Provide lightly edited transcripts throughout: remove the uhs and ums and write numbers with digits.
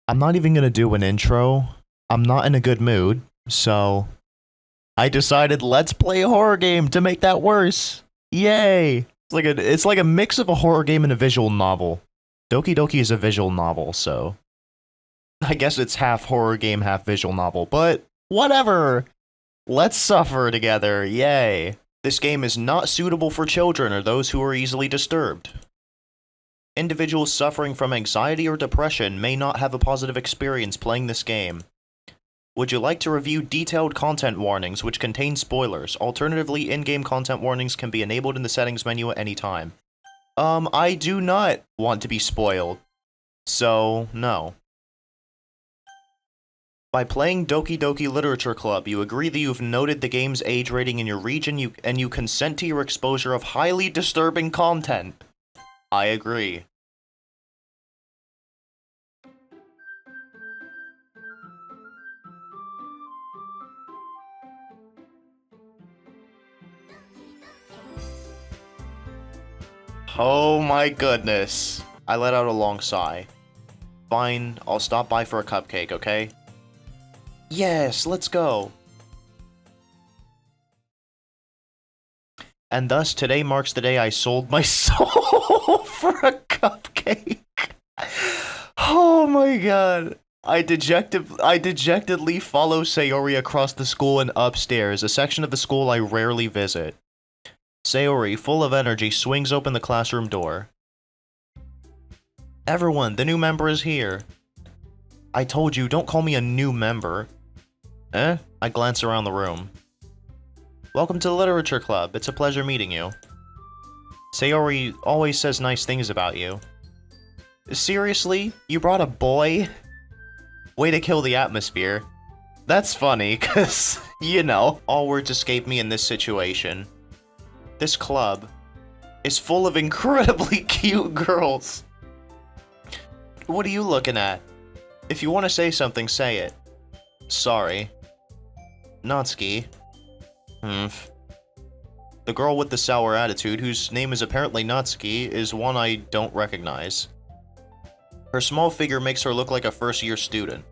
I'm not even gonna do an intro. I'm not in a good mood, so I decided let's play a horror game to make that worse. Yay! It's like a mix of a horror game and a visual novel. Doki Doki is a visual novel, so I guess it's half horror game, half visual novel, but whatever. Let's suffer together. Yay. This game is not suitable for children or those who are easily disturbed. Individuals suffering from anxiety or depression may not have a positive experience playing this game. Would you like to review detailed content warnings which contain spoilers? Alternatively, in-game content warnings can be enabled in the settings menu at any time. I do not want to be spoiled. So, no. By playing Doki Doki Literature Club, you agree that you've noted the game's age rating in your region and you consent to your exposure of highly disturbing content. I agree. Oh my goodness. I let out a long sigh. Fine, I'll stop by for a cupcake, okay? Yes, let's go. And thus, today marks the day I sold my soul for a cupcake. Oh my god. I dejectedly follow Sayori across the school and upstairs, a section of the school I rarely visit. Sayori, full of energy, swings open the classroom door. Everyone, the new member is here. I told you, don't call me a new member. Eh? I glance around the room. Welcome to the Literature Club. It's a pleasure meeting you. Sayori always says nice things about you. Seriously? You brought a boy? Way to kill the atmosphere. That's funny, cause, you know, all words escape me in this situation. This club is full of incredibly cute girls. What are you looking at? If you want to say something, say it. Sorry. Natsuki. The girl with the sour attitude, whose name is apparently Natsuki, is one I don't recognize. Her small figure makes her look like a first-year student.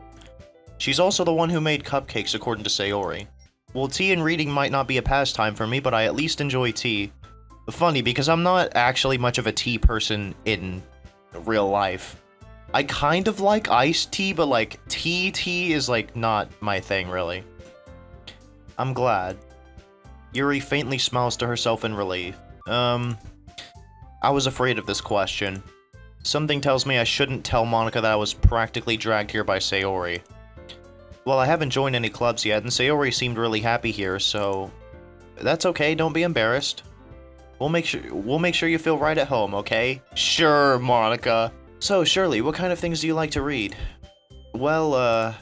She's also the one who made cupcakes, according to Sayori. Well, tea and reading might not be a pastime for me, but I at least enjoy tea. Funny, because I'm not actually much of a tea person in real life. I kind of like iced tea, but like, tea is like not my thing, really. I'm glad. Yuri faintly smiles to herself in relief. I was afraid of this question. Something tells me I shouldn't tell Monika that I was practically dragged here by Sayori. Well, I haven't joined any clubs yet, and Sayori seemed really happy here, so... That's okay, don't be embarrassed. We'll make sure you feel right at home, okay? Sure, Monika. So, Shirley, what kind of things do you like to read? Well,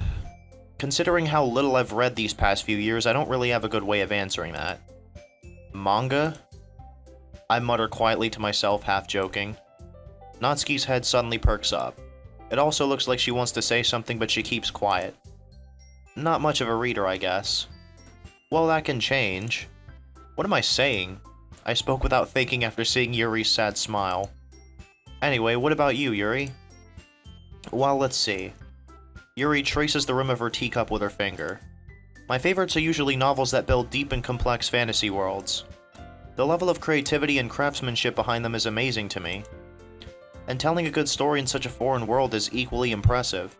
considering how little I've read these past few years, I don't really have a good way of answering that. Manga? I mutter quietly to myself, half joking. Natsuki's head suddenly perks up. It also looks like she wants to say something, but she keeps quiet. Not much of a reader, I guess. Well, that can change. What am I saying? I spoke without thinking after seeing Yuri's sad smile. Anyway, what about you, Yuri? Well, let's see. Yuri traces the rim of her teacup with her finger. My favorites are usually novels that build deep and complex fantasy worlds. The level of creativity and craftsmanship behind them is amazing to me. And telling a good story in such a foreign world is equally impressive.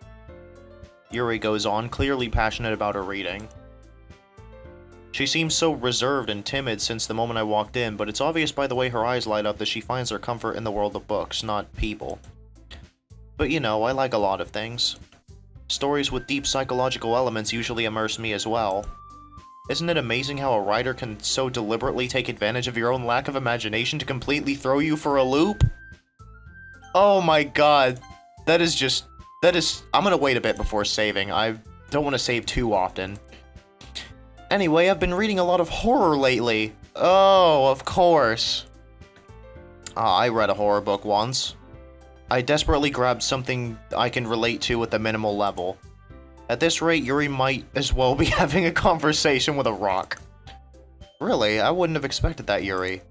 Yuri goes on, clearly passionate about her reading. She seems so reserved and timid since the moment I walked in, but it's obvious by the way her eyes light up that she finds her comfort in the world of books, not people. But you know, I like a lot of things. Stories with deep psychological elements usually immerse me as well. Isn't it amazing how a writer can so deliberately take advantage of your own lack of imagination to completely throw you for a loop? Oh my god. I'm gonna wait a bit before saving. I don't want to save too often. Anyway, I've been reading a lot of horror lately. Oh, of course. I read a horror book once. I desperately grabbed something I can relate to at the minimal level. At this rate, Yuri might as well be having a conversation with a rock. Really, I wouldn't have expected that, Yuri.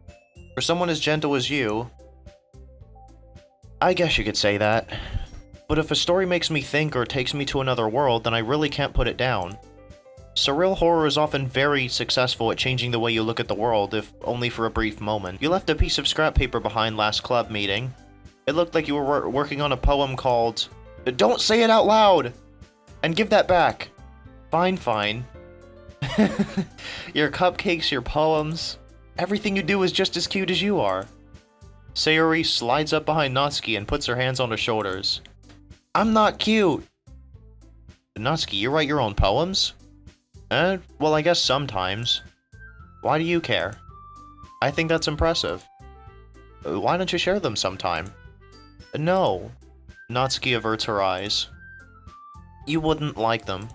For someone as gentle as you... I guess you could say that. But if a story makes me think or takes me to another world, then I really can't put it down. Surreal horror is often very successful at changing the way you look at the world, if only for a brief moment. You left a piece of scrap paper behind last club meeting. It looked like you were working on a poem called... Don't say it out loud! And give that back. Fine, fine. Your cupcakes, your poems... Everything you do is just as cute as you are. Sayori slides up behind Natsuki and puts her hands on her shoulders. I'm not cute! Natsuki, you write your own poems? Well, I guess sometimes. Why do you care? I think that's impressive. Why don't you share them sometime? No. Natsuki averts her eyes. You wouldn't like them.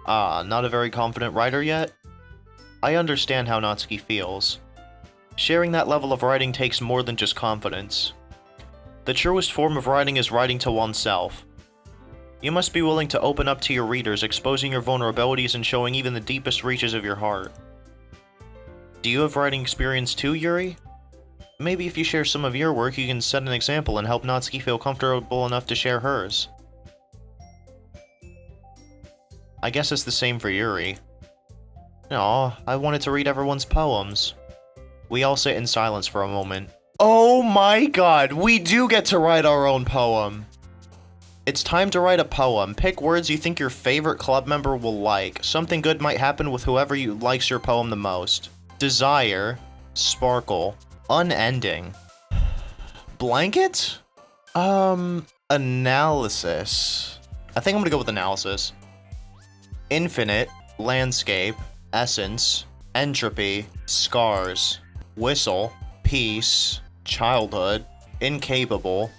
Ah, not a very confident writer yet? I understand how Natsuki feels. Sharing that level of writing takes more than just confidence. The truest form of writing is writing to oneself. You must be willing to open up to your readers, exposing your vulnerabilities and showing even the deepest reaches of your heart. Do you have writing experience too, Yuri? Maybe if you share some of your work, you can set an example and help Natsuki feel comfortable enough to share hers. I guess it's the same for Yuri. Aw, I wanted to read everyone's poems. We all sit in silence for a moment. Oh my god, we do get to write our own poem! It's time to write a poem. Pick words you think your favorite club member will like. Something good might happen with whoever likes your poem the most. Desire. Sparkle. Unending. Blanket? Analysis. I think I'm gonna go with analysis. Infinite. Landscape. Essence. Entropy. Scars. Whistle. Peace. Childhood. Incapable.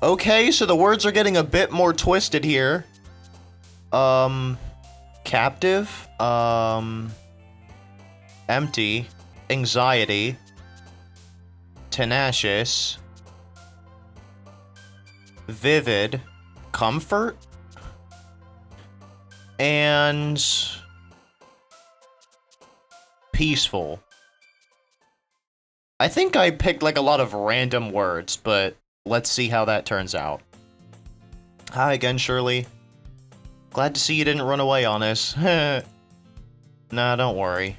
Okay, so the words are getting a bit more twisted here. Captive. Empty. Anxiety. Tenacious. Vivid. Comfort. And... peaceful. I think I picked like a lot of random words, but let's see how that turns out. Hi again, Shirley. Glad to see you didn't run away on us. Nah, don't worry.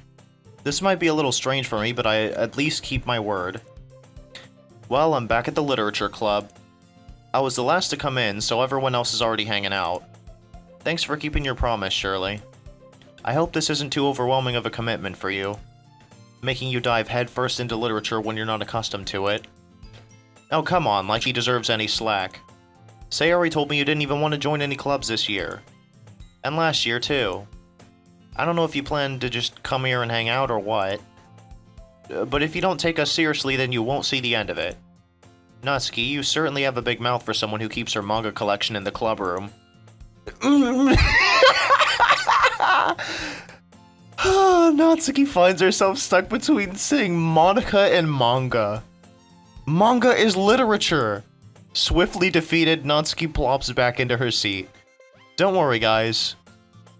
This might be a little strange for me, but I at least keep my word. Well, I'm back at the literature club. I was the last to come in, so everyone else is already hanging out. Thanks for keeping your promise, Shirley. I hope this isn't too overwhelming of a commitment for you, making you dive headfirst into literature when you're not accustomed to it. Oh, come on, like he deserves any slack. Sayori told me you didn't even want to join any clubs this year. And last year, too. I don't know if you plan to just come here and hang out or what. But if you don't take us seriously, then you won't see the end of it. Natsuki, you certainly have a big mouth for someone who keeps her manga collection in the club room. Natsuki finds herself stuck between saying Monica and manga. Manga is literature! Swiftly defeated, Natsuki plops back into her seat. Don't worry, guys.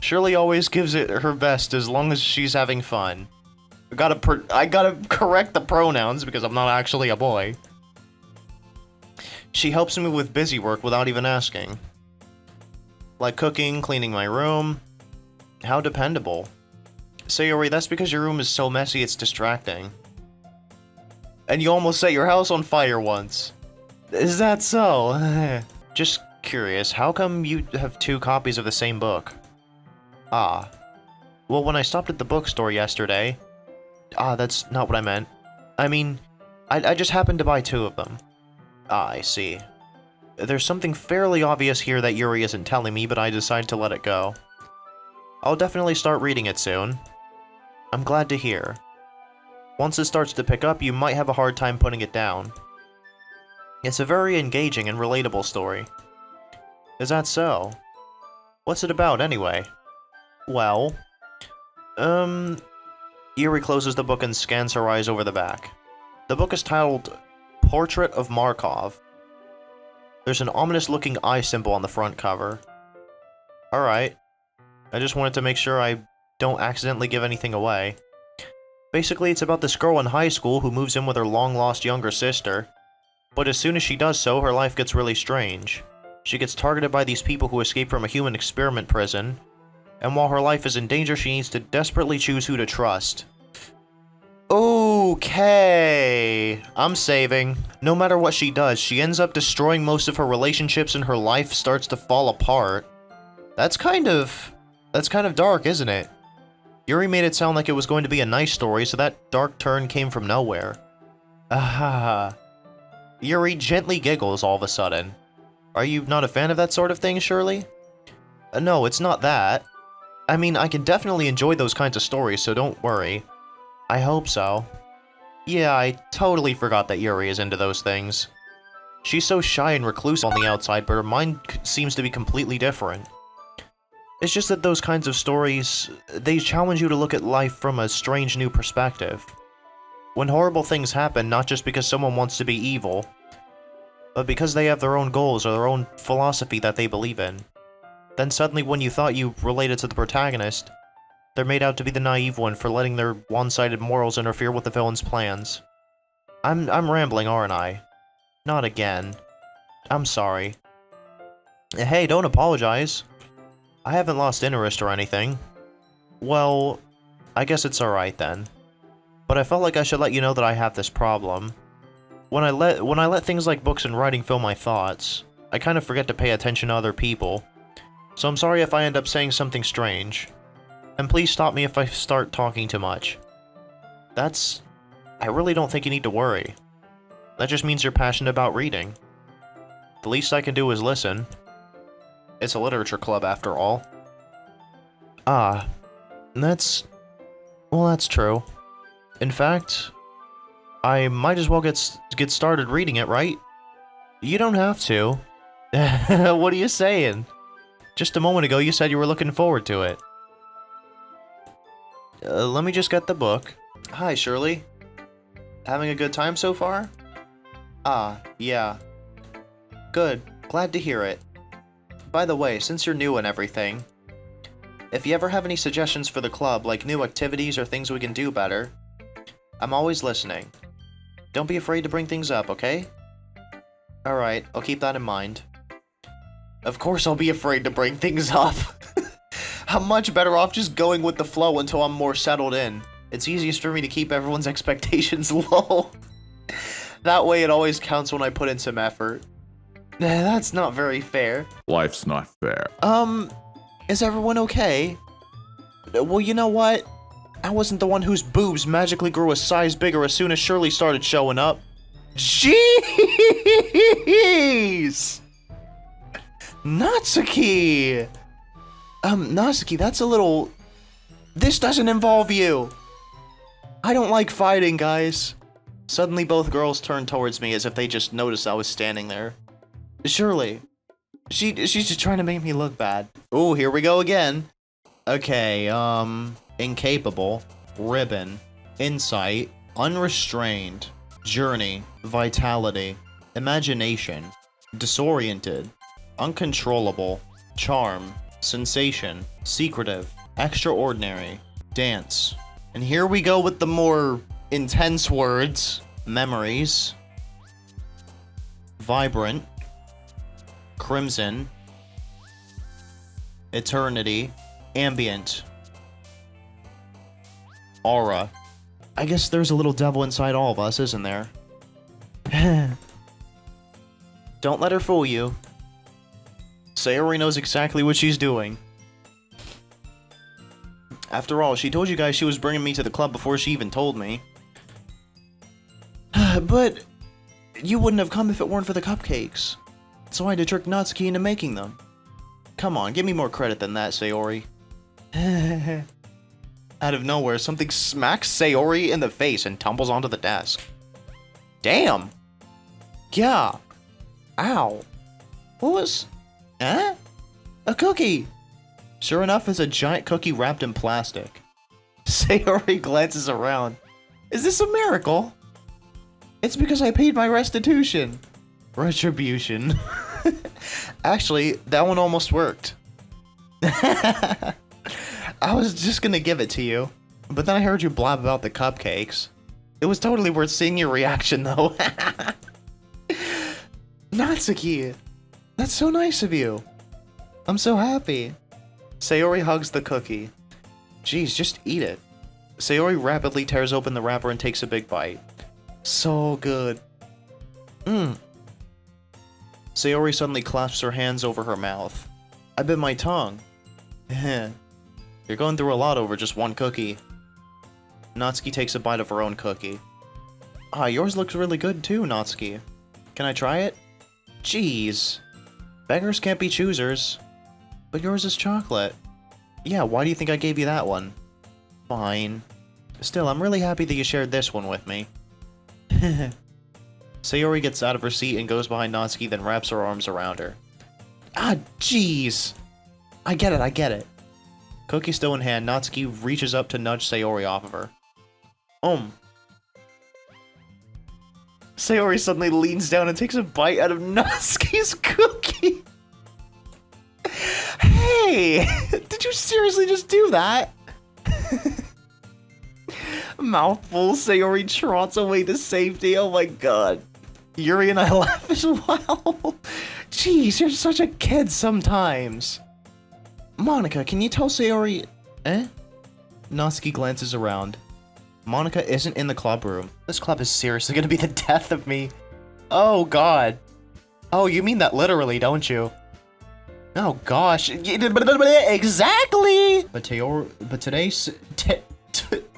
Shirley always gives it her best as long as she's having fun. I gotta correct the pronouns because I'm not actually a boy. She helps me with busy work without even asking. Like cooking, cleaning my room. How dependable. Sayori, that's because your room is so messy it's distracting. And you almost set your house on fire once. Is that so? Just curious, how come you have 2 copies of the same book? Ah. Well, when I stopped at the bookstore yesterday... Ah, that's not what I meant. I mean, I just happened to buy 2 of them. Ah, I see. There's something fairly obvious here that Yuri isn't telling me, but I decided to let it go. I'll definitely start reading it soon. I'm glad to hear. Once it starts to pick up, you might have a hard time putting it down. It's a very engaging and relatable story. Is that so? What's it about, anyway? Well... Yuri closes the book and scans her eyes over the back. The book is titled Portrait of Markov. There's an ominous-looking eye symbol on the front cover. Alright. I just wanted to make sure I don't accidentally give anything away. Basically, it's about this girl in high school who moves in with her long-lost younger sister. But as soon as she does so, her life gets really strange. She gets targeted by these people who escaped from a human experiment prison, and while her life is in danger, she needs to desperately choose who to trust. Okay, I'm saving. No matter what she does, she ends up destroying most of her relationships and her life starts to fall apart. That's kind of dark, isn't it? Yuri made it sound like it was going to be a nice story, so that dark turn came from nowhere. Ah. Yuri gently giggles all of a sudden. Are you not a fan of that sort of thing, Shirley? No, it's not that. I mean, I can definitely enjoy those kinds of stories, so don't worry. I hope so. Yeah, I totally forgot that Yuri is into those things. She's so shy and reclusive on the outside, but her mind seems to be completely different. It's just that those kinds of stories, they challenge you to look at life from a strange new perspective. When horrible things happen, not just because someone wants to be evil, but because they have their own goals or their own philosophy that they believe in. Then suddenly when you thought you related to the protagonist, they're made out to be the naive one for letting their one-sided morals interfere with the villain's plans. I'm rambling, aren't I? Not again. I'm sorry. Hey, don't apologize. I haven't lost interest or anything. Well, I guess it's alright then. But I felt like I should let you know that I have this problem. When I let things like books and writing fill my thoughts, I kind of forget to pay attention to other people. So I'm sorry if I end up saying something strange. And please stop me if I start talking too much. I really don't think you need to worry. That just means you're passionate about reading. The least I can do is listen. It's a literature club after all. Ah, well, that's true. In fact, I might as well get started reading it, right? You don't have to. What are you saying? Just a moment ago you said you were looking forward to it. Let me just get the book. Hi, Shirley. Having a good time so far? Ah, yeah. Good. Glad to hear it. By the way, since you're new and everything, if you ever have any suggestions for the club, like new activities or things we can do better, I'm always listening. Don't be afraid to bring things up, okay? Alright, I'll keep that in mind. Of course I'll be afraid to bring things up. I'm much better off just going with the flow until I'm more settled in. It's easiest for me to keep everyone's expectations low. That way it always counts when I put in some effort. That's not very fair. Life's not fair. Is everyone okay? Well, you know what? I wasn't the one whose boobs magically grew a size bigger as soon as Shirley started showing up. Jeez! Natsuki! Natsuki, that's a little... This doesn't involve you! I don't like fighting, guys. Suddenly both girls turned towards me as if they just noticed I was standing there. Shirley. She's just trying to make me look bad. Ooh, here we go again. Okay, incapable, ribbon, insight, unrestrained, journey, vitality, imagination, disoriented, uncontrollable, charm, sensation, secretive, extraordinary, dance. And here we go with the more intense words. Memories, vibrant, crimson, eternity, ambient, aura. I guess there's a little devil inside all of us, isn't there? Don't let her fool you. Sayori knows exactly what she's doing. After all, she told you guys she was bringing me to the club before she even told me. But you wouldn't have come if it weren't for the cupcakes. So I had to trick Natsuki into making them. Come on, give me more credit than that, Sayori. Out of nowhere, something smacks Sayori in the face and tumbles onto the desk. Damn! Yeah! Ow! What was... Eh? A cookie! Sure enough, it's a giant cookie wrapped in plastic. Sayori glances around. Is this a miracle? It's because I paid my restitution. Retribution. Actually, that one almost worked. I was just gonna give it to you, but then I heard you blab about the cupcakes. It was totally worth seeing your reaction, though. Natsuki! That's so nice of you. I'm so happy. Sayori hugs the cookie. Jeez, just eat it. Sayori rapidly tears open the wrapper and takes a big bite. So good. Sayori suddenly clasps her hands over her mouth. I bit my tongue. You're going through a lot over just one cookie. Natsuki takes a bite of her own cookie. Ah, yours looks really good too, Natsuki. Can I try it? Jeez. Beggars can't be choosers. But yours is chocolate. Yeah, why do you think I gave you that one? Fine. Still, I'm really happy that you shared this one with me. Sayori gets out of her seat and goes behind Natsuki, then wraps her arms around her. Ah, jeez! I get it. Cookie still in hand, Natsuki reaches up to nudge Sayori off of her. Sayori suddenly leans down and takes a bite out of Natsuki's cookie. Hey! Did you seriously just do that? Mouthful, Sayori trots away to safety. Oh my god. Yuri and I laugh as well. Jeez, you're such a kid sometimes. Monika, can you tell Sayori... Natsuki glances around. Monika isn't in the club room. This club is seriously gonna be the death of me. Oh god. Oh, you mean that literally, don't you? Oh gosh. Exactly! But today's...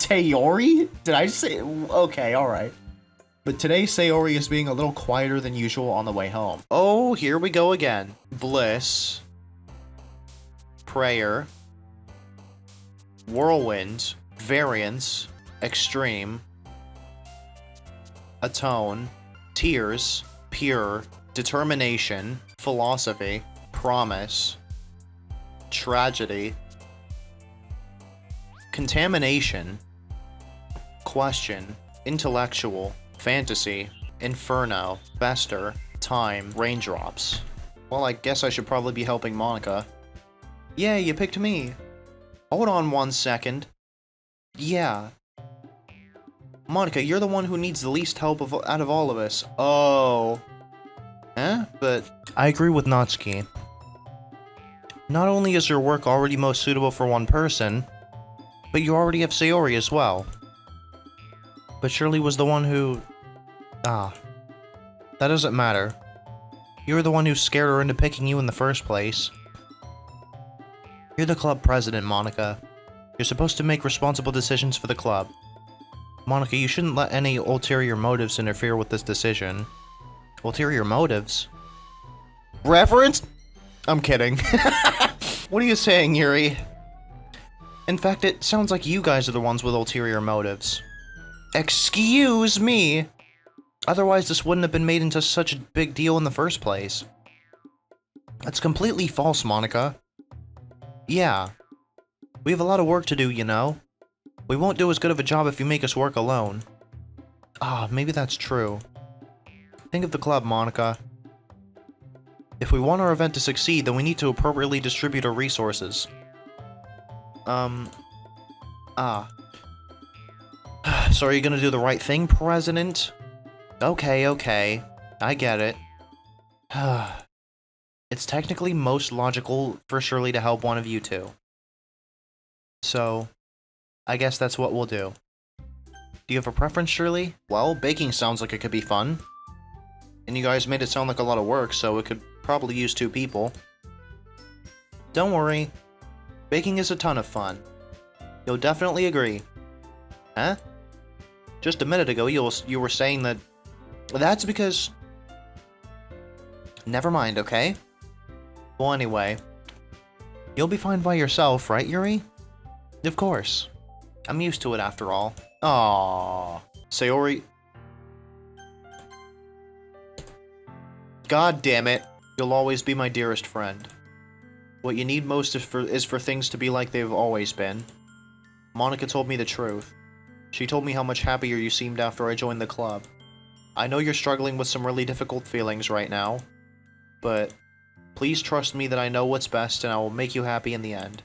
Sayori? Did I say... Okay, alright. But today, Sayori is being a little quieter than usual on the way home. Oh, here we go again. Bliss. Prayer. Whirlwind. Variance. Extreme. Atone. Tears. Pure. Determination. Philosophy. Promise. Tragedy. Contamination. Question. Intellectual. Fantasy. Inferno. Fester. Time. Raindrops. Well, I guess I should probably be helping Monika. Yeah, you picked me. Hold on 1 second. Yeah. Monika, you're the one who needs the least help out of all of us. Oh. But... I agree with Natsuki. Not only is your work already most suitable for one person, but you already have Sayori as well. But Shirley was the one who... that doesn't matter. You were the one who scared her into picking you in the first place. You're the club president, Monika. You're supposed to make responsible decisions for the club. Monika, you shouldn't let any ulterior motives interfere with this decision. Ulterior motives? Reference? I'm kidding. What are you saying, Yuri? In fact, it sounds like you guys are the ones with ulterior motives. Excuse me! Otherwise, this wouldn't have been made into such a big deal in the first place. That's completely false, Monika. Yeah. We have a lot of work to do, you know. We won't do as good of a job if you make us work alone. Maybe that's true. Think of the club, Monika. If we want our event to succeed, then we need to appropriately distribute our resources. So are you gonna do the right thing, President? Okay. I get it. It's technically most logical for Shirley to help one of you two. So, I guess that's what we'll do. Do you have a preference, Shirley? Well, baking sounds like it could be fun. And you guys made it sound like a lot of work, so it could probably use 2 people. Don't worry. Baking is a ton of fun. You'll definitely agree. Huh? Just a minute ago, you were saying that... That's because... Never mind, okay? Well, anyway. You'll be fine by yourself, right, Yuri? Of course. I'm used to it after all. Aww. Sayori... God damn it. You'll always be my dearest friend. What you need most is for things to be like they've always been. Monika told me the truth. She told me how much happier you seemed after I joined the club. I know you're struggling with some really difficult feelings right now, but please trust me that I know what's best and I will make you happy in the end.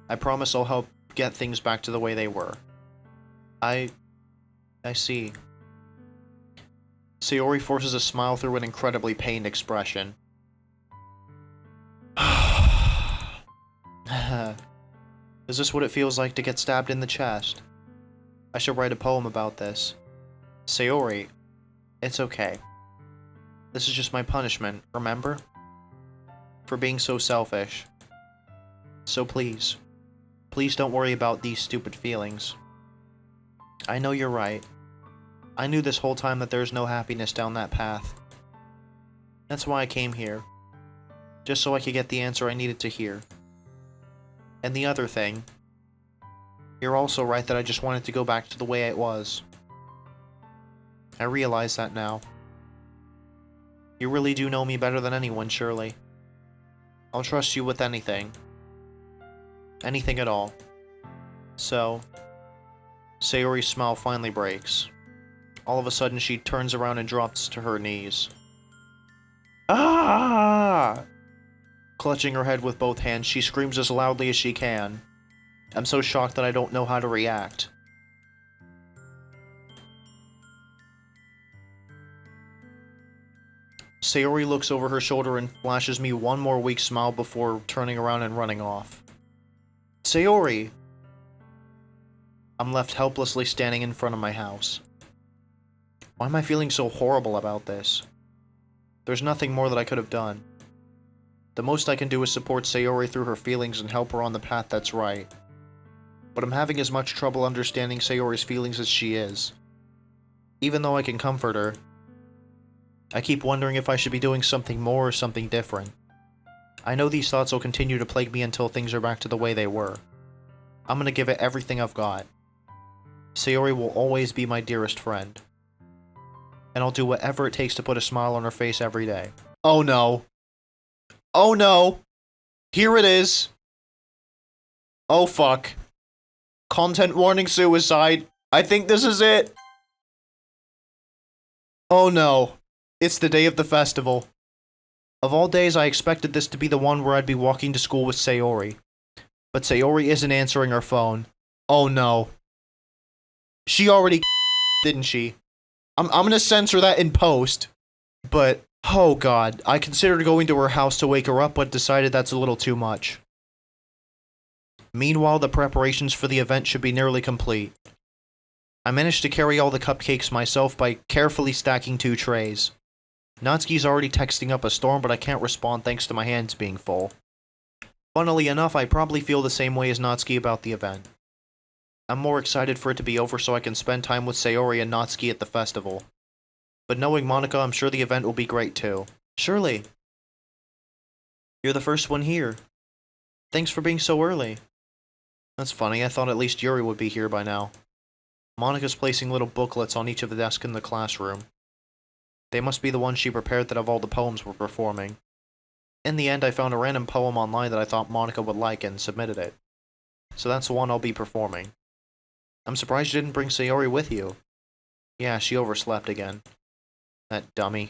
I promise I'll help get things back to the way they were. I see. Sayori forces a smile through an incredibly pained expression. Is this what it feels like to get stabbed in the chest? I should write a poem about this. Sayori, it's okay. This is just my punishment, remember? For being so selfish. So please don't worry about these stupid feelings. I know you're right. I knew this whole time that there's no happiness down that path. That's why I came here. Just so I could get the answer I needed to hear. And the other thing, you're also right that I just wanted to go back to the way it was. I realize that now. You really do know me better than anyone, Shirley. I'll trust you with anything. Anything at all. So, Sayori's smile finally breaks. All of a sudden, she turns around and drops to her knees. Ah! Clutching her head with both hands, she screams as loudly as she can. I'm so shocked that I don't know how to react. Sayori looks over her shoulder and flashes me one more weak smile before turning around and running off. Sayori! I'm left helplessly standing in front of my house. Why am I feeling so horrible about this? There's nothing more that I could have done. The most I can do is support Sayori through her feelings and help her on the path that's right. But I'm having as much trouble understanding Sayori's feelings as she is. Even though I can comfort her, I keep wondering if I should be doing something more or something different. I know these thoughts will continue to plague me until things are back to the way they were. I'm gonna give it everything I've got. Sayori will always be my dearest friend. And I'll do whatever it takes to put a smile on her face every day. Oh no. Oh no! Here it is! Oh fuck. Content warning suicide. I think this is it! Oh no. It's the day of the festival. Of all days, I expected this to be the one where I'd be walking to school with Sayori. But Sayori isn't answering her phone. Oh no. She already didn't she? I'm gonna censor that in post. But, oh god, I considered going to her house to wake her up, but decided that's a little too much. Meanwhile, the preparations for the event should be nearly complete. I managed to carry all the cupcakes myself by carefully stacking 2 trays. Natsuki's already texting up a storm, but I can't respond thanks to my hands being full. Funnily enough, I probably feel the same way as Natsuki about the event. I'm more excited for it to be over so I can spend time with Sayori and Natsuki at the festival. But knowing Monika, I'm sure the event will be great too. Shirley! You're the first one here. Thanks for being so early. That's funny, I thought at least Yuri would be here by now. Monika's placing little booklets on each of the desks in the classroom. They must be the ones she prepared that have all the poems we're performing. In the end, I found a random poem online that I thought Monika would like and submitted it. So that's the one I'll be performing. I'm surprised you didn't bring Sayori with you. Yeah, she overslept again. That dummy.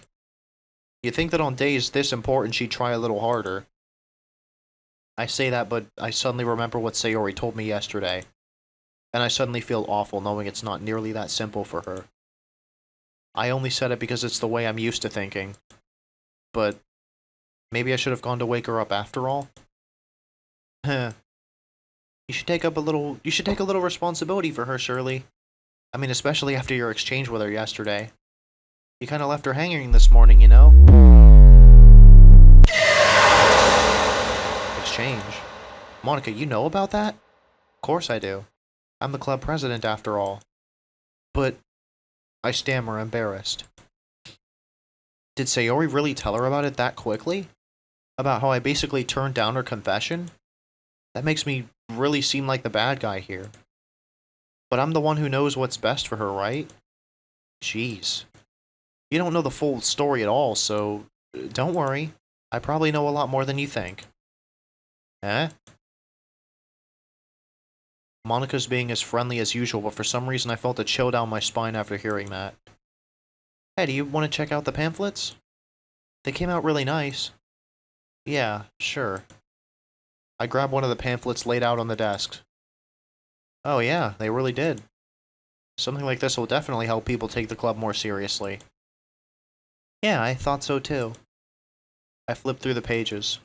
You'd think that on days this important she'd try a little harder. I say that, but I suddenly remember what Sayori told me yesterday. And I suddenly feel awful knowing it's not nearly that simple for her. I only said it because it's the way I'm used to thinking. But maybe I should have gone to wake her up after all? Heh. You should take a little responsibility for her, Shirley. I mean, especially after your exchange with her yesterday. You kinda left her hanging this morning, you know? Exchange? Monika, you know about that? Of course I do. I'm the club president after all. But I stammer, embarrassed. Did Sayori really tell her about it that quickly? About how I basically turned down her confession? That makes me really seem like the bad guy here. But I'm the one who knows what's best for her, right? Jeez. You don't know the full story at all, so don't worry. I probably know a lot more than you think. Eh? Monika's being as friendly as usual, but for some reason I felt a chill down my spine after hearing that. Hey, do you want to check out the pamphlets? They came out really nice. Yeah, sure. I grabbed one of the pamphlets laid out on the desk. Oh yeah, they really did. Something like this will definitely help people take the club more seriously. Yeah, I thought so too. I flipped through the pages.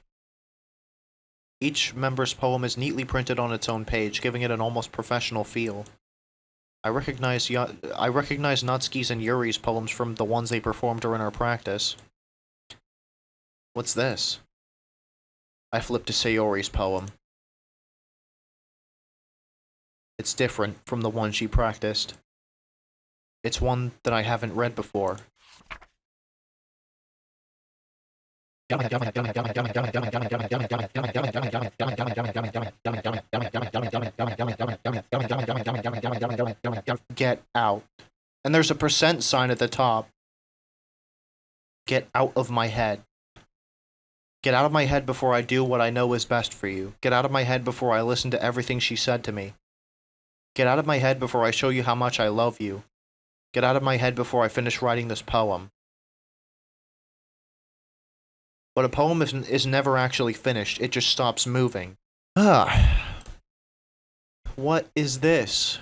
Each member's poem is neatly printed on its own page, giving it an almost professional feel. I recognize Natsuki's and Yuri's poems from the ones they performed during our practice. What's this? I flipped to Sayori's poem. It's different from the one she practiced. It's one that I haven't read before. Get out. And there's a percent sign at the top. Get out of my head. Get out of my head before I do what I know is best for you. Get out of my head before I listen to everything she said to me. Get out of my head before I show you how much I love you. Get out of my head before I finish writing this poem. But a poem is never actually finished, it just stops moving. What is this?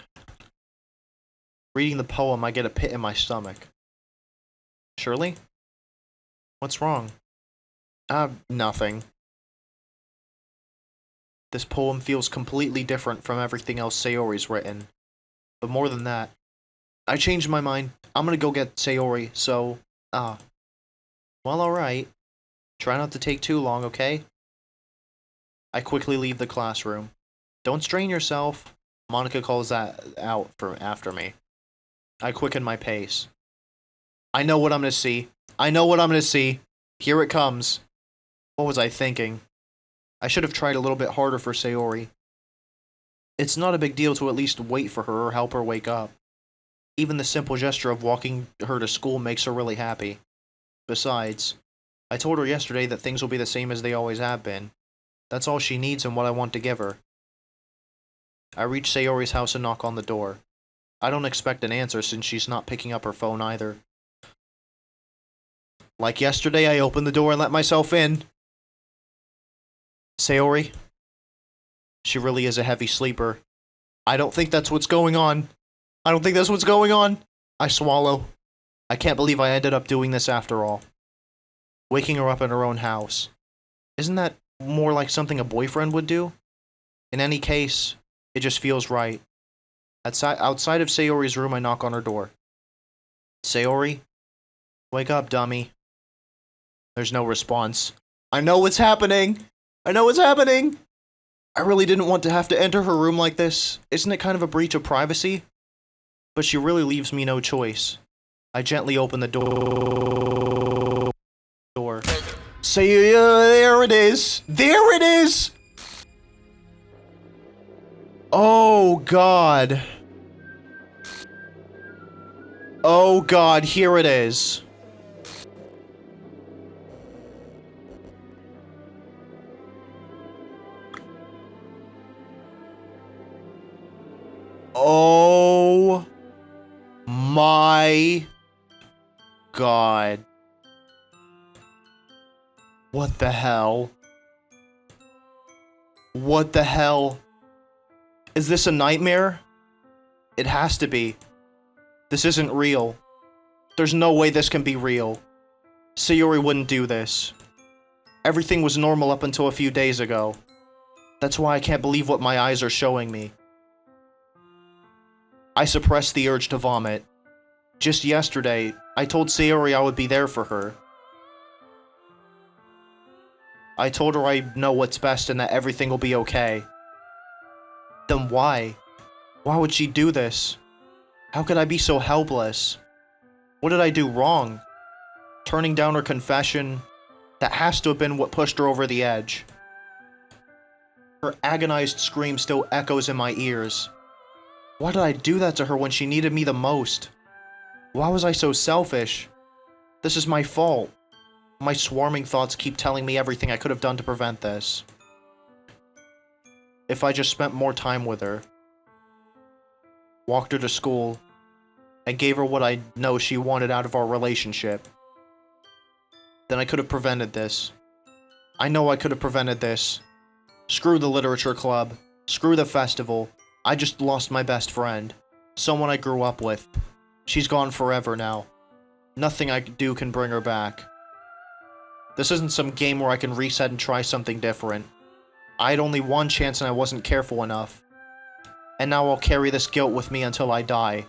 Reading the poem, I get a pit in my stomach. Shirley? What's wrong? Nothing. This poem feels completely different from everything else Sayori's written. But more than that, I changed my mind. I'm gonna go get Sayori, so, well, alright. Try not to take too long, okay? I quickly leave the classroom. Don't strain yourself. Monica calls that out after me. I quicken my pace. I know what I'm gonna see. I know what I'm gonna see. Here it comes. What was I thinking? I should have tried a little bit harder for Sayori. It's not a big deal to at least wait for her or help her wake up. Even the simple gesture of walking her to school makes her really happy. Besides, I told her yesterday that things will be the same as they always have been. That's all she needs and what I want to give her. I reach Sayori's house and knock on the door. I don't expect an answer since she's not picking up her phone either. Like yesterday, I opened the door and let myself in. Sayori? She really is a heavy sleeper. I don't think that's what's going on. I don't think that's what's going on. I swallow. I can't believe I ended up doing this after all. Waking her up in her own house. Isn't that more like something a boyfriend would do? In any case, it just feels right. Outside of Sayori's room, I knock on her door. Sayori? Wake up, dummy. There's no response. I know what's happening! I know what's happening! I really didn't want to have to enter her room like this. Isn't it kind of a breach of privacy? But she really leaves me no choice. I gently open the door. Say, there it is! There it is! Oh, God. Oh, God, here it is. Oh my God. What the hell? What the hell? Is this a nightmare? It has to be. This isn't real. There's no way this can be real. Sayori wouldn't do this. Everything was normal up until a few days ago. That's why I can't believe what my eyes are showing me. I suppressed the urge to vomit. Just yesterday, I told Sayori I would be there for her. I told her I know what's best and that everything will be okay. Then why? Why would she do this? How could I be so helpless? What did I do wrong? Turning down her confession? That has to have been what pushed her over the edge. Her agonized scream still echoes in my ears. Why did I do that to her when she needed me the most? Why was I so selfish? This is my fault. My swarming thoughts keep telling me everything I could have done to prevent this. If I just spent more time with her, walked her to school, and gave her what I know she wanted out of our relationship, then I could have prevented this. I know I could have prevented this. Screw the literature club. Screw the festival. I just lost my best friend. Someone I grew up with. She's gone forever now. Nothing I do can bring her back. This isn't some game where I can reset and try something different. I had only one chance and I wasn't careful enough. And now I'll carry this guilt with me until I die.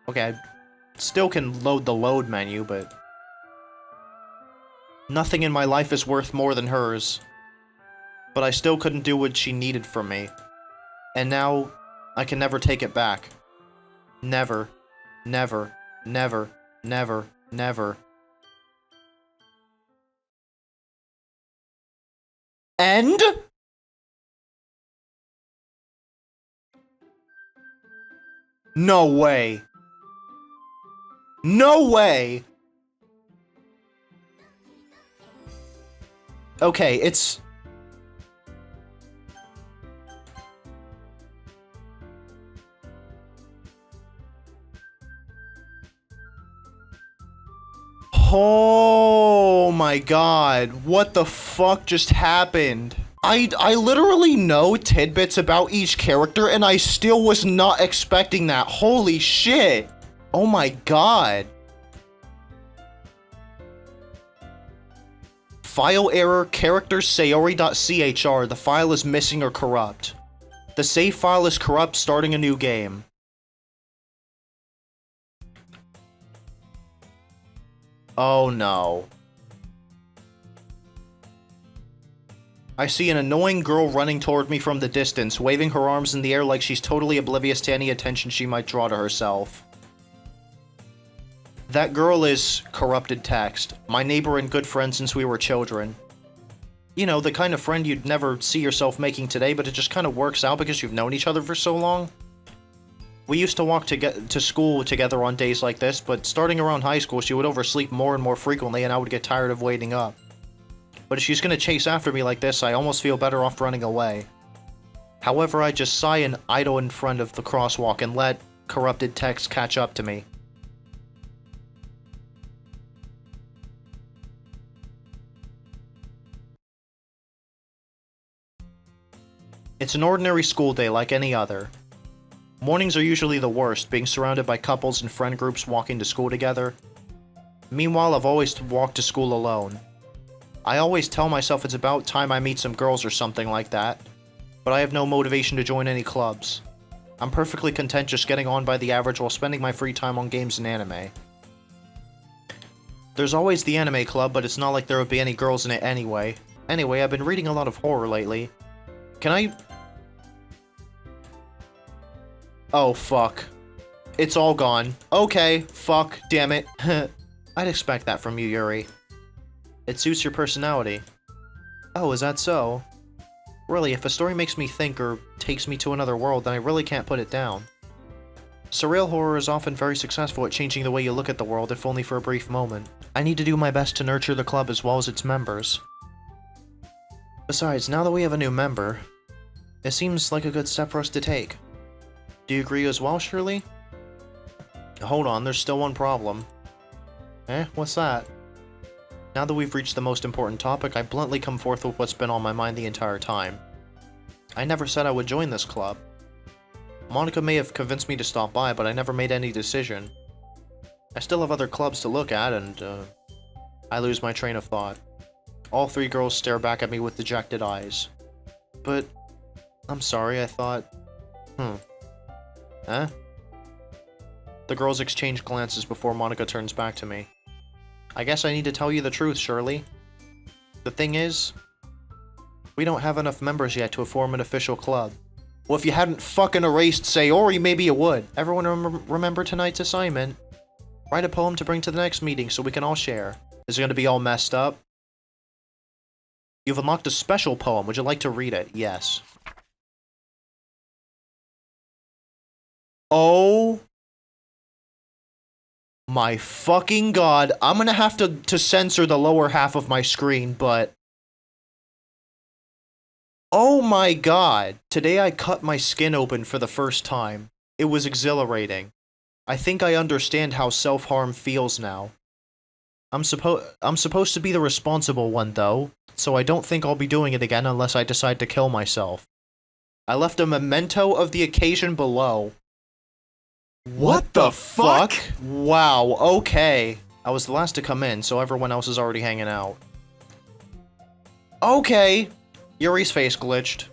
Okay, I still can load the load menu, but... Nothing in my life is worth more than hers. But I still couldn't do what she needed from me. And now, I can never take it back. Never. Never. Never. Never. Never. End? No way. No way! Okay, it's... Oh my god, what the fuck just happened? I literally know tidbits about each character and I still was not expecting that. Holy shit! Oh my god. File error, character sayori.chr. The file is missing or corrupt. The save file is corrupt, starting a new game. Oh no. I see an annoying girl running toward me from the distance, waving her arms in the air like she's totally oblivious to any attention she might draw to herself. That girl is corrupted text, my neighbor and good friend since we were children. You know, the kind of friend you'd never see yourself making today, but it just kind of works out because you've known each other for so long. We used to walk to school together on days like this, but starting around high school, she would oversleep more and more frequently, and I would get tired of waiting up. But if she's gonna chase after me like this, I almost feel better off running away. However, I just sigh and idle in front of the crosswalk and let corrupted text catch up to me. It's an ordinary school day like any other. Mornings are usually the worst, being surrounded by couples and friend groups walking to school together. Meanwhile, I've always walked to school alone. I always tell myself it's about time I meet some girls or something like that, but I have no motivation to join any clubs. I'm perfectly content just getting on by the average while spending my free time on games and anime. There's always the anime club, but it's not like there would be any girls in it anyway. Anyway, I've been reading a lot of horror lately. Can I... Oh, fuck. It's all gone. Okay, fuck, damn it. I'd expect that from you, Yuri. It suits your personality. Oh, is that so? Really, if a story makes me think or takes me to another world, then I really can't put it down. Surreal horror is often very successful at changing the way you look at the world, if only for a brief moment. I need to do my best to nurture the club as well as its members. Besides, now that we have a new member, it seems like a good step for us to take. Do you agree as well, Shirley? Hold on, there's still one problem. What's that? Now that we've reached the most important topic, I bluntly come forth with what's been on my mind the entire time. I never said I would join this club. Monica may have convinced me to stop by, but I never made any decision. I still have other clubs to look at, and, I lose my train of thought. All three girls stare back at me with dejected eyes. But, I'm sorry, I thought... The girls exchange glances before Monica turns back to me. I guess I need to tell you the truth, Shirley. The thing is, we don't have enough members yet to form an official club. Well, if you hadn't fucking erased Sayori, maybe you would. Everyone remember tonight's assignment? Write a poem to bring to the next meeting so we can all share. Is it going to be all messed up? You've unlocked a special poem. Would you like to read it? Yes. Oh my fucking god. I'm gonna have to censor the lower half of my screen, but... Oh my god. Today I cut my skin open for the first time. It was exhilarating. I think I understand how self-harm feels now. I'm supposed to be the responsible one, though, so I don't think I'll be doing it again unless I decide to kill myself. I left a memento of the occasion below. What the fuck? Wow, okay. I was the last to come in, so everyone else is already hanging out. Okay. Yuri's face glitched.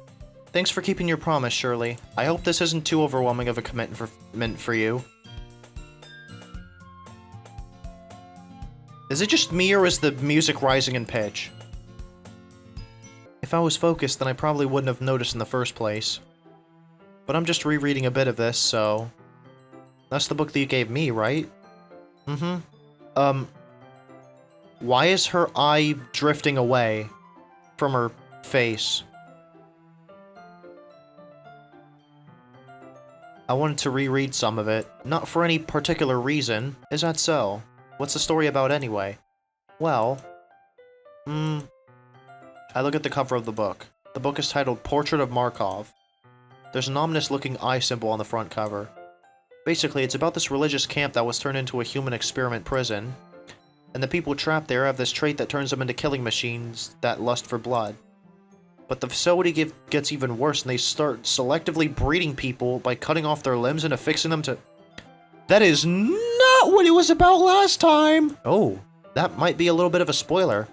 Thanks for keeping your promise, Shirley. I hope this isn't too overwhelming of a commitment for you. Is it just me, or is the music rising in pitch? If I was focused, then I probably wouldn't have noticed in the first place. But I'm just rereading a bit of this, so... That's the book that you gave me, right? Mm-hmm. Why is her eye drifting away from her face? I wanted to reread some of it, not for any particular reason. Is that so? What's the story about anyway? Well... I look at the cover of the book. The book is titled Portrait of Markov. There's an ominous-looking eye symbol on the front cover. Basically, it's about this religious camp that was turned into a human experiment prison. And the people trapped there have this trait that turns them into killing machines that lust for blood. But the facility gets even worse, and they start selectively breeding people by cutting off their limbs and affixing them to... That is not what it was about last time! Oh, that might be a little bit of a spoiler.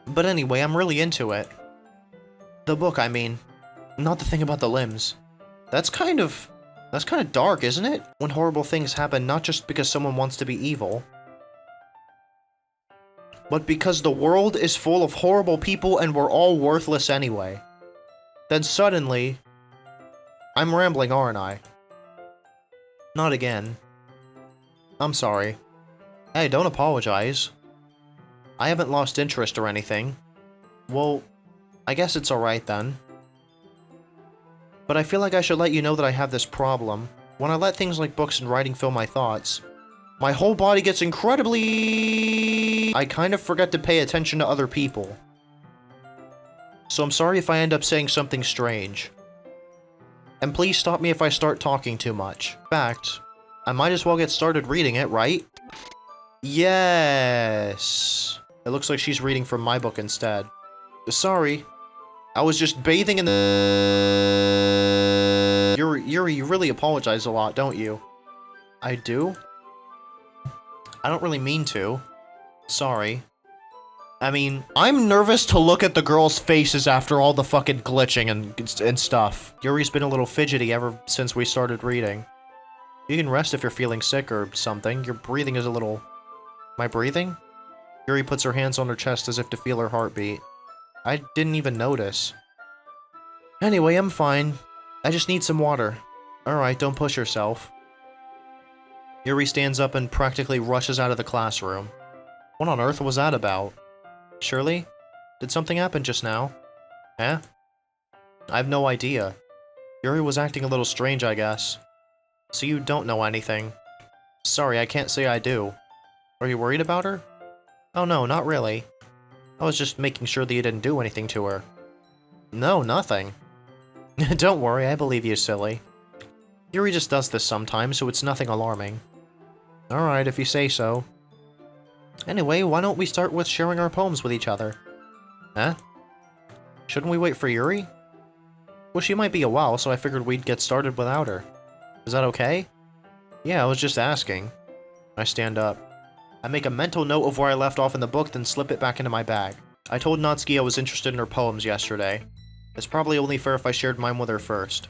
But anyway, I'm really into it. The book, I mean. Not the thing about the limbs. That's kind of dark, isn't it? When horrible things happen not just because someone wants to be evil, but because the world is full of horrible people and we're all worthless anyway. Then suddenly... I'm rambling, aren't I? Not again. I'm sorry. Hey, don't apologize. I haven't lost interest or anything. Well, I guess it's alright then. But I feel like I should let you know that I have this problem. When I let things like books and writing fill my thoughts, my whole body gets incredibly... I kind of forget to pay attention to other people. So I'm sorry if I end up saying something strange. And please stop me if I start talking too much. In fact, I might as well get started reading it, right? Yes. It looks like she's reading from my book instead. Sorry. I was just bathing in the... Yuri, you really apologize a lot, don't you? I do? I don't really mean to. Sorry. I mean, I'm nervous to look at the girls' faces after all the fucking glitching and stuff. Yuri's been a little fidgety ever since we started reading. You can rest if you're feeling sick or something. Your breathing is a little... Am I breathing? Yuri puts her hands on her chest as if to feel her heartbeat. I didn't even notice. Anyway, I'm fine. I just need some water. Alright, don't push yourself. Yuri stands up and practically rushes out of the classroom. What on earth was that about? Shirley? Did something happen just now? Eh? I have no idea. Yuri was acting a little strange, I guess. So you don't know anything. Sorry, I can't say I do. Are you worried about her? Oh no, not really. I was just making sure that you didn't do anything to her. No, nothing. Don't worry, I believe you, silly. Yuri just does this sometimes, so it's nothing alarming. Alright, if you say so. Anyway, why don't we start with sharing our poems with each other? Huh? Shouldn't we wait for Yuri? Well, she might be a while, so I figured we'd get started without her. Is that okay? Yeah, I was just asking. I stand up. I make a mental note of where I left off in the book, then slip it back into my bag. I told Natsuki I was interested in her poems yesterday. It's probably only fair if I shared mine with her first.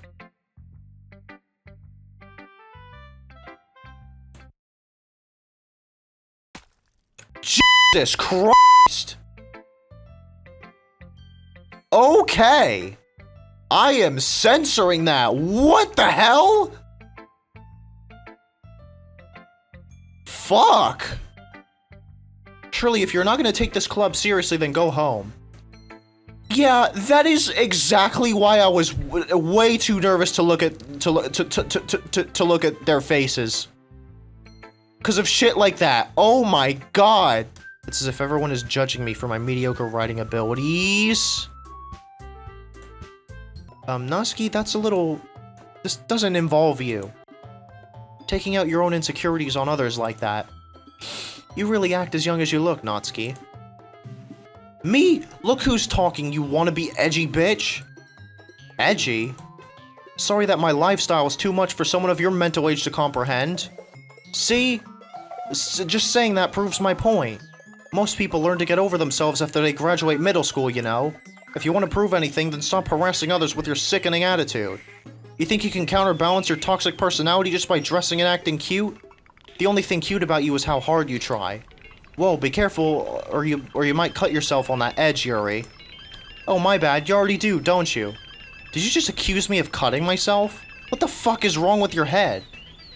Jesus Christ! Okay! I am censoring that! What the hell?! Fuck! Shirley, if you're not gonna take this club seriously, then go home. Yeah, that is exactly why I was way too nervous to look at look at their faces. Cause of shit like that. Oh my god. It's as if everyone is judging me for my mediocre writing abilities. Natsuki, that's a little... This doesn't involve you. Taking out your own insecurities on others like that. You really act as young as you look, Natsuki. Me? Look who's talking, you wanna be edgy bitch. Edgy? Sorry that my lifestyle is too much for someone of your mental age to comprehend. See? Just saying that proves my point. Most people learn to get over themselves after they graduate middle school, you know? If you want to prove anything, then stop harassing others with your sickening attitude. You think you can counterbalance your toxic personality just by dressing and acting cute? The only thing cute about you is how hard you try. Whoa, be careful, or you might cut yourself on that edge, Yuri. Oh, my bad, you already do, don't you? Did you just accuse me of cutting myself? What the fuck is wrong with your head?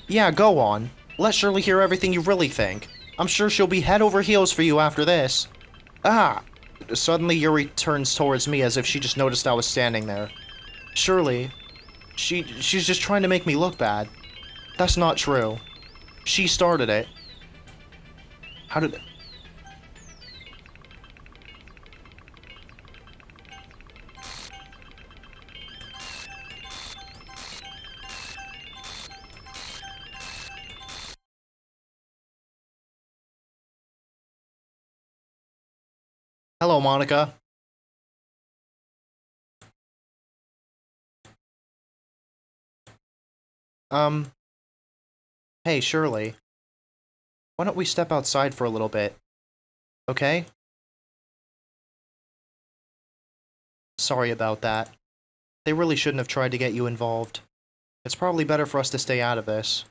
Yeah, go on. Let Shirley hear everything you really think. I'm sure she'll be head over heels for you after this. Ah! Suddenly Yuri turns towards me as if she just noticed I was standing there. Shirley, she's just trying to make me look bad. That's not true. She started it. How did... Hello, Monica. Hey, Shirley. Why don't we step outside for a little bit? Okay? Sorry about that. They really shouldn't have tried to get you involved. It's probably better for us to stay out of this.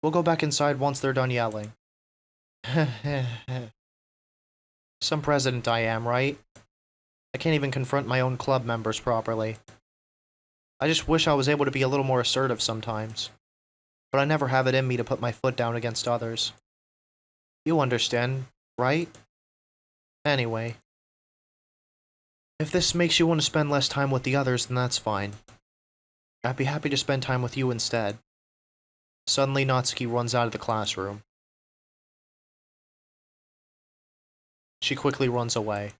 We'll go back inside once they're done yelling. Some president I am, right? I can't even confront my own club members properly. I just wish I was able to be a little more assertive sometimes. But I never have it in me to put my foot down against others. You understand, right? Anyway. If this makes you want to spend less time with the others, then that's fine. I'd be happy to spend time with you instead. Suddenly, Natsuki runs out of the classroom. She quickly runs away.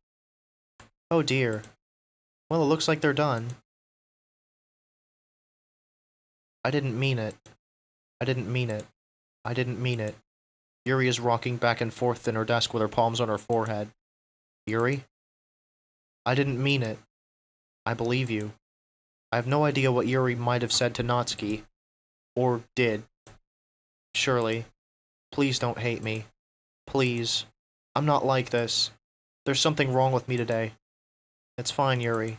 Oh dear. Well, it looks like they're done. I didn't mean it. I didn't mean it. I didn't mean it. Yuri is rocking back and forth in her desk with her palms on her forehead. Yuri? I didn't mean it. I believe you. I have no idea what Yuri might have said to Natsuki. Or did. Shirley, please don't hate me. Please. I'm not like this. There's something wrong with me today. It's fine, Yuri.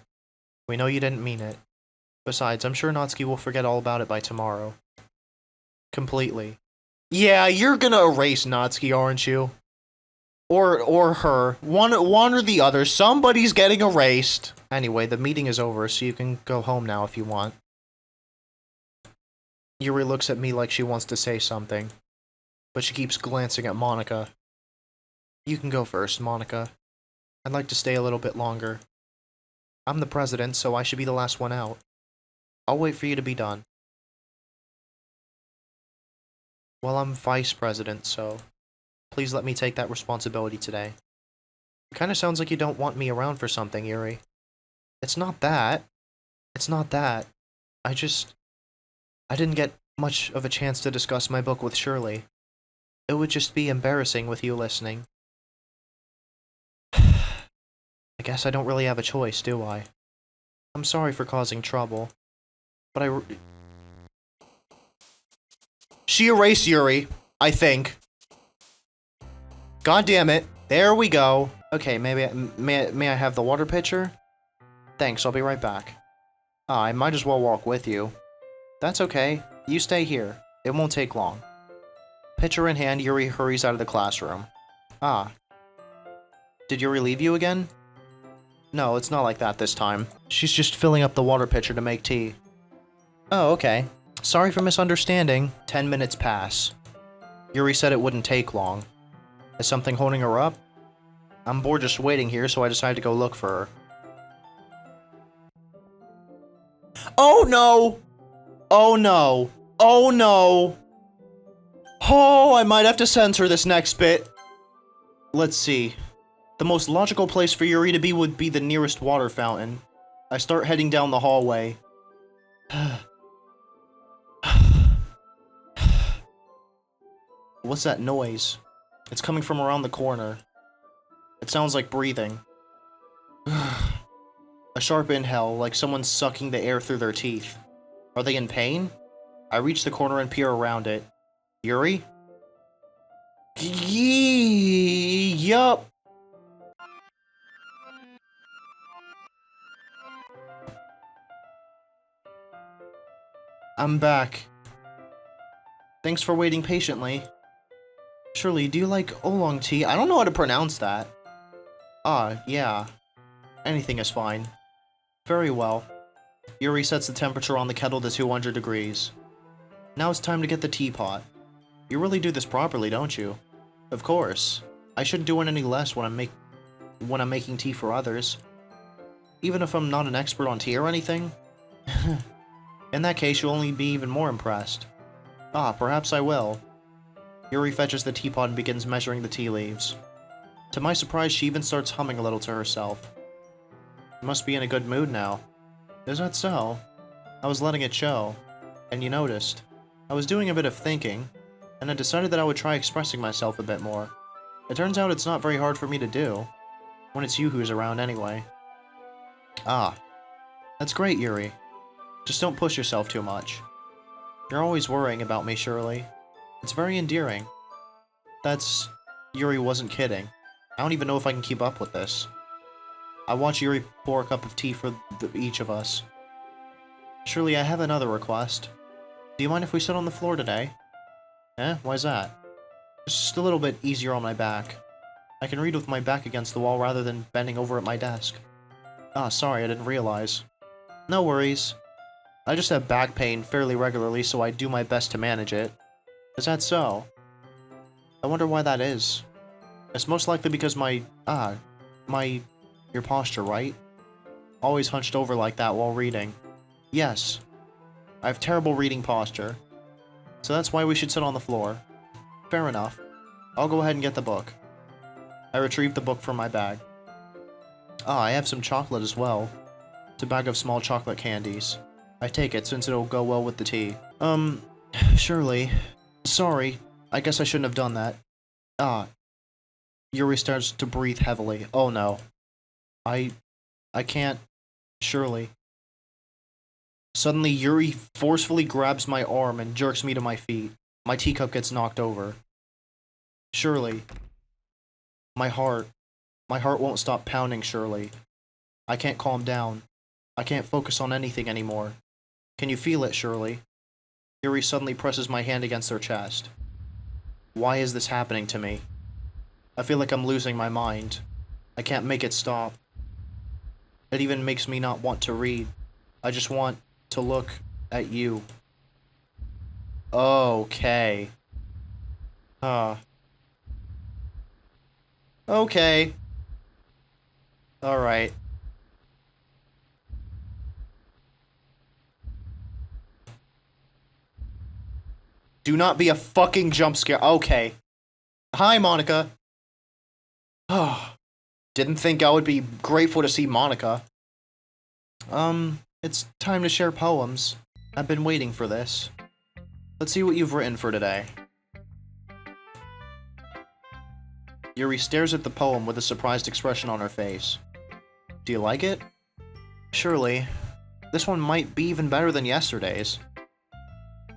We know you didn't mean it. Besides, I'm sure Natsuki will forget all about it by tomorrow. Completely. Yeah, you're gonna erase Natsuki, aren't you? Or her. One or the other. Somebody's getting erased. Anyway, the meeting is over, so you can go home now if you want. Yuri looks at me like she wants to say something, but she keeps glancing at Monica. You can go first, Monica. I'd like to stay a little bit longer. I'm the president, so I should be the last one out. I'll wait for you to be done. Well, I'm vice president, so please let me take that responsibility today. It kinda sounds like you don't want me around for something, Yuri. It's not that. It's not that. I didn't get much of a chance to discuss my book with Shirley. It would just be embarrassing with you listening. I guess I don't really have a choice, do I? I'm sorry for causing trouble, but She erased Yuri, I think. God damn it. There we go. Okay, may I have the water pitcher? Thanks, I'll be right back. I might as well walk with you. That's okay. You stay here. It won't take long. Pitcher in hand, Yuri hurries out of the classroom. Did Yuri leave you again? No, it's not like that this time. She's just filling up the water pitcher to make tea. Oh, okay. Sorry for misunderstanding. 10 minutes pass. Yuri said it wouldn't take long. Is something holding her up? I'm bored just waiting here, so I decided to go look for her. Oh no! Oh no! Oh no! Oh, I might have to censor this next bit. Let's see. The most logical place for Yuri to be would be the nearest water fountain. I start heading down the hallway. What's that noise? It's coming from around the corner. It sounds like breathing. A sharp inhale, like someone sucking the air through their teeth. Are they in pain? I reach the corner and peer around it. Yuri? Yup. I'm back. Thanks for waiting patiently. Shirley, do you like oolong tea? I don't know how to pronounce that. Ah, yeah. Anything is fine. Very well. Yuri sets the temperature on the kettle to 200 degrees. Now it's time to get the teapot. You really do this properly, don't you? Of course. I shouldn't do it any less when I'm making tea for others. Even if I'm not an expert on tea or anything. In that case, you'll only be even more impressed. Ah, perhaps I will. Yuri fetches the teapot and begins measuring the tea leaves. To my surprise, she even starts humming a little to herself. You must be in a good mood now. Is that so? I was letting it show. And you noticed. I was doing a bit of thinking, and I decided that I would try expressing myself a bit more. It turns out it's not very hard for me to do, when it's you who's around anyway. Ah, that's great, Yuri. Just don't push yourself too much. You're always worrying about me, Shirley. It's very endearing. Yuri wasn't kidding. I don't even know if I can keep up with this. I watch Yuri pour a cup of tea for each of us. Shirley, I have another request. Do you mind if we sit on the floor today? Eh? Why's that? It's just a little bit easier on my back. I can read with my back against the wall rather than bending over at my desk. Ah, sorry, I didn't realize. No worries. I just have back pain fairly regularly, so I do my best to manage it. Is that so? I wonder why that is. It's most likely because your posture, right? Always hunched over like that while reading. Yes. I have terrible reading posture. So that's why we should sit on the floor. Fair enough. I'll go ahead and get the book. I retrieve the book from my bag. Ah, I have some chocolate as well. It's a bag of small chocolate candies. I take it since it'll go well with the tea. Shirley. Sorry. I guess I shouldn't have done that. Ah. Yuri starts to breathe heavily. Oh no. I can't. Shirley. Suddenly, Yuri forcefully grabs my arm and jerks me to my feet. My teacup gets knocked over. Shirley. My heart won't stop pounding, Shirley. I can't calm down. I can't focus on anything anymore. Can you feel it, Shirley? Yuri suddenly presses my hand against her chest. Why is this happening to me? I feel like I'm losing my mind. I can't make it stop. It even makes me not want to read. I just want to look at you. Okay. Okay. Alright. Do not be a fucking jump scare. Okay. Hi, Monica. Didn't think I would be grateful to see Monica. It's time to share poems. I've been waiting for this. Let's see what you've written for today. Yuri stares at the poem with a surprised expression on her face. Do you like it? Surely. This one might be even better than yesterday's.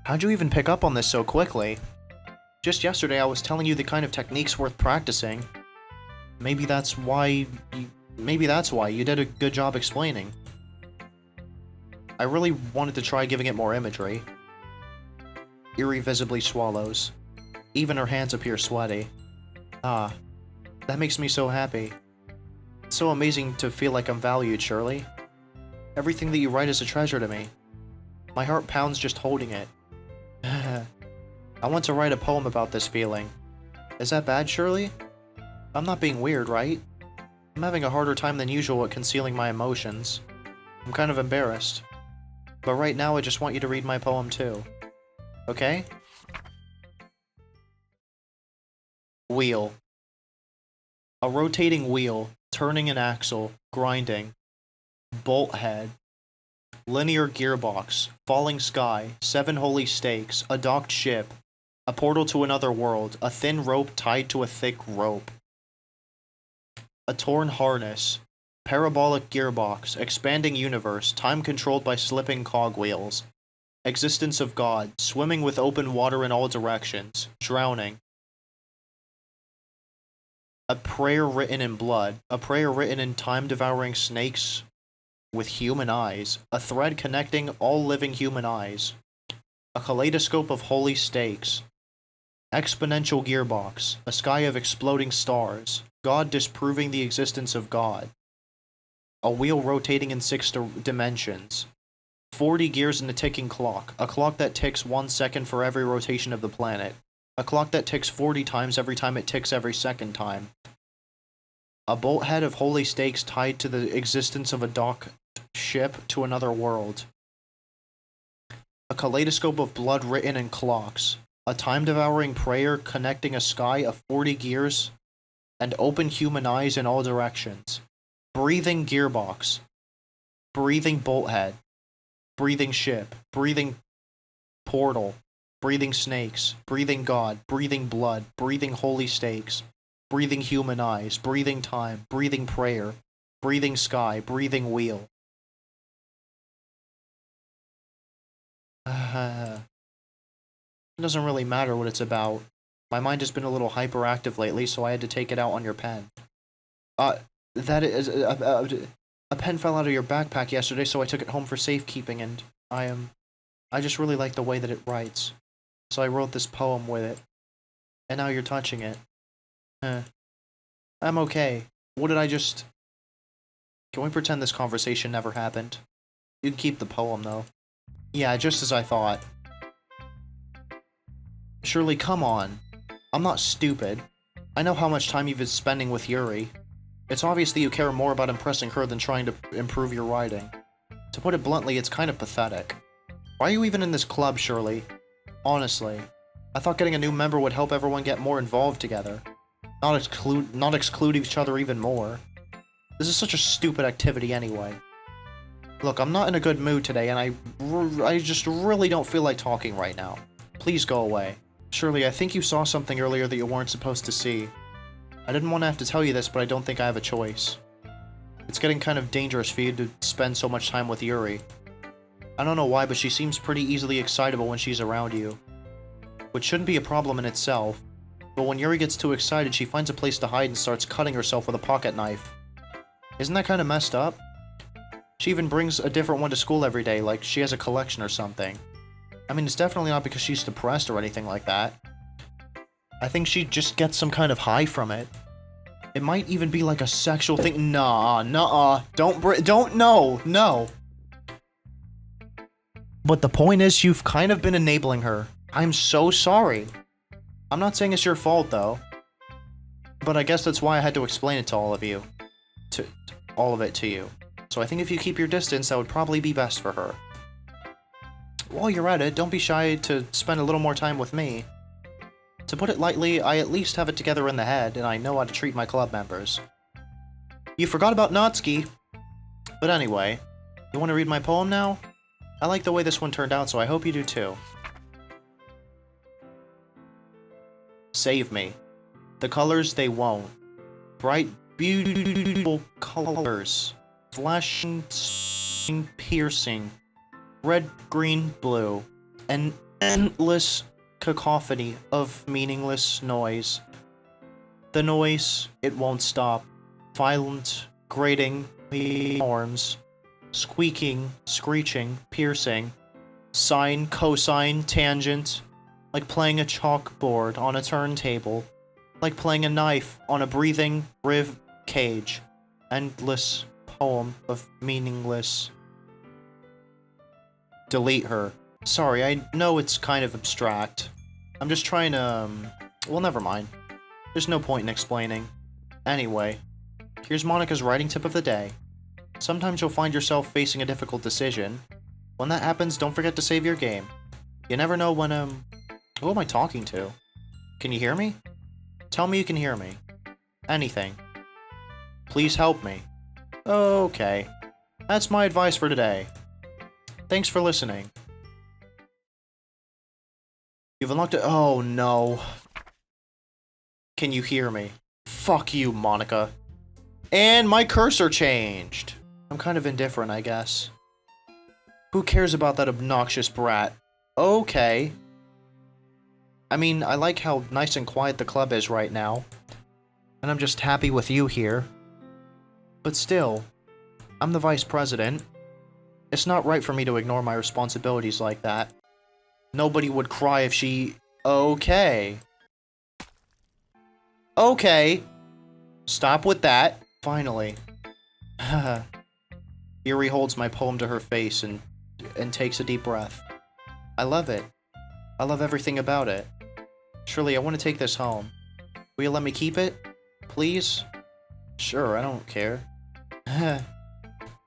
How'd you even pick up on this so quickly? Just yesterday I was telling you the kind of techniques worth practicing. Maybe that's why you did a good job explaining. I really wanted to try giving it more imagery. Yuri visibly swallows. Even her hands appear sweaty. Ah, that makes me so happy. It's so amazing to feel like I'm valued, Shirley. Everything that you write is a treasure to me. My heart pounds just holding it. I want to write a poem about this feeling. Is that bad, Shirley? I'm not being weird, right? I'm having a harder time than usual at concealing my emotions. I'm kind of embarrassed. But right now I just want you to read my poem too. Okay? Wheel. A rotating wheel, turning an axle, grinding. Bolt head. Linear gearbox, falling sky, 7 holy stakes, a docked ship, a portal to another world, a thin rope tied to a thick rope. A torn harness, parabolic gearbox, expanding universe, time controlled by slipping cogwheels. Existence of God. Swimming with open water in all directions. Drowning. A prayer written in blood. A prayer written in time-devouring snakes with human eyes. A thread connecting all living human eyes. A kaleidoscope of holy stakes. Exponential gearbox. A sky of exploding stars. God disproving the existence of God. A wheel rotating in 6 dimensions. 40 gears in a ticking clock. A clock that ticks 1 second for every rotation of the planet. A clock that ticks 40 times every time it ticks every second time. A bolthead of holy stakes tied to the existence of a docked ship to another world. A kaleidoscope of blood written in clocks. A time-devouring prayer connecting a sky of 40 gears and open human eyes in all directions. Breathing gearbox. Breathing bolthead. Breathing ship. Breathing portal. Breathing snakes. Breathing God. Breathing blood. Breathing holy stakes. Breathing human eyes. Breathing time. Breathing prayer. Breathing sky. Breathing wheel. It doesn't really matter what it's about. My mind has been a little hyperactive lately, so I had to take it out on your pen. That is... A pen fell out of your backpack yesterday, so I took it home for safekeeping, and I just really like the way that it writes. So I wrote this poem with it. And now you're touching it. I'm okay. What did I just... Can we pretend this conversation never happened? You can keep the poem, though. Yeah, just as I thought. Shirley, come on. I'm not stupid. I know how much time you've been spending with Yuri. It's obvious that you care more about impressing her than trying to improve your writing. To put it bluntly, it's kind of pathetic. Why are you even in this club, Shirley? Honestly. I thought getting a new member would help everyone get more involved together. Not exclude each other even more. This is such a stupid activity anyway. Look, I'm not in a good mood today, and I just really don't feel like talking right now. Please go away. Shirley, I think you saw something earlier that you weren't supposed to see. I didn't want to have to tell you this, but I don't think I have a choice. It's getting kind of dangerous for you to spend so much time with Yuri. I don't know why, but she seems pretty easily excitable when she's around you. Which shouldn't be a problem in itself, but when Yuri gets too excited, she finds a place to hide and starts cutting herself with a pocket knife. Isn't that kind of messed up? She even brings a different one to school every day, like she has a collection or something. I mean, it's definitely not because she's depressed or anything like that. I think she just gets some kind of high from it. It might even be like a sexual thing. Nah, nuh-uh. No. But the point is, you've kind of been enabling her. I'm so sorry. I'm not saying it's your fault, though. But I guess that's why I had to explain it to all of you. All of it to you. So I think if you keep your distance, that would probably be best for her. While you're at it, don't be shy to spend a little more time with me. To put it lightly, I at least have it together in the head, and I know how to treat my club members. You forgot about Natsuki. But anyway, you want to read my poem now? I like the way this one turned out, so I hope you do too. Save me. The colors they won't. Bright, beautiful colors. Flashing, piercing. Red, green, blue. An endless cacophony of meaningless noise. The noise, it won't stop. Violent, grating, arms. Squeaking, screeching, piercing. Sine, cosine, tangent. Like playing a chalkboard on a turntable. Like playing a knife on a breathing rib cage. Endless poem of meaningless. Delete her. Sorry, I know it's kind of abstract. I'm just trying to, well, never mind. There's no point in explaining. Anyway, here's Monica's writing tip of the day. Sometimes you'll find yourself facing a difficult decision. When that happens, don't forget to save your game. You never know when, who am I talking to? Can you hear me? Tell me you can hear me. Anything. Please help me. Okay. That's my advice for today. Thanks for listening. You've unlocked it. Oh no. Can you hear me? Fuck you, Monica. And my cursor changed. I'm kind of indifferent, I guess. Who cares about that obnoxious brat? Okay. I mean, I like how nice and quiet the club is right now. And I'm just happy with you here. But still, I'm the vice president. It's not right for me to ignore my responsibilities like that. Nobody would cry if she... Okay. Okay. Stop with that. Finally. Yuri holds my poem to her face and takes a deep breath. I love it. I love everything about it. Shirley, I want to take this home. Will you let me keep it? Please? Sure, I don't care.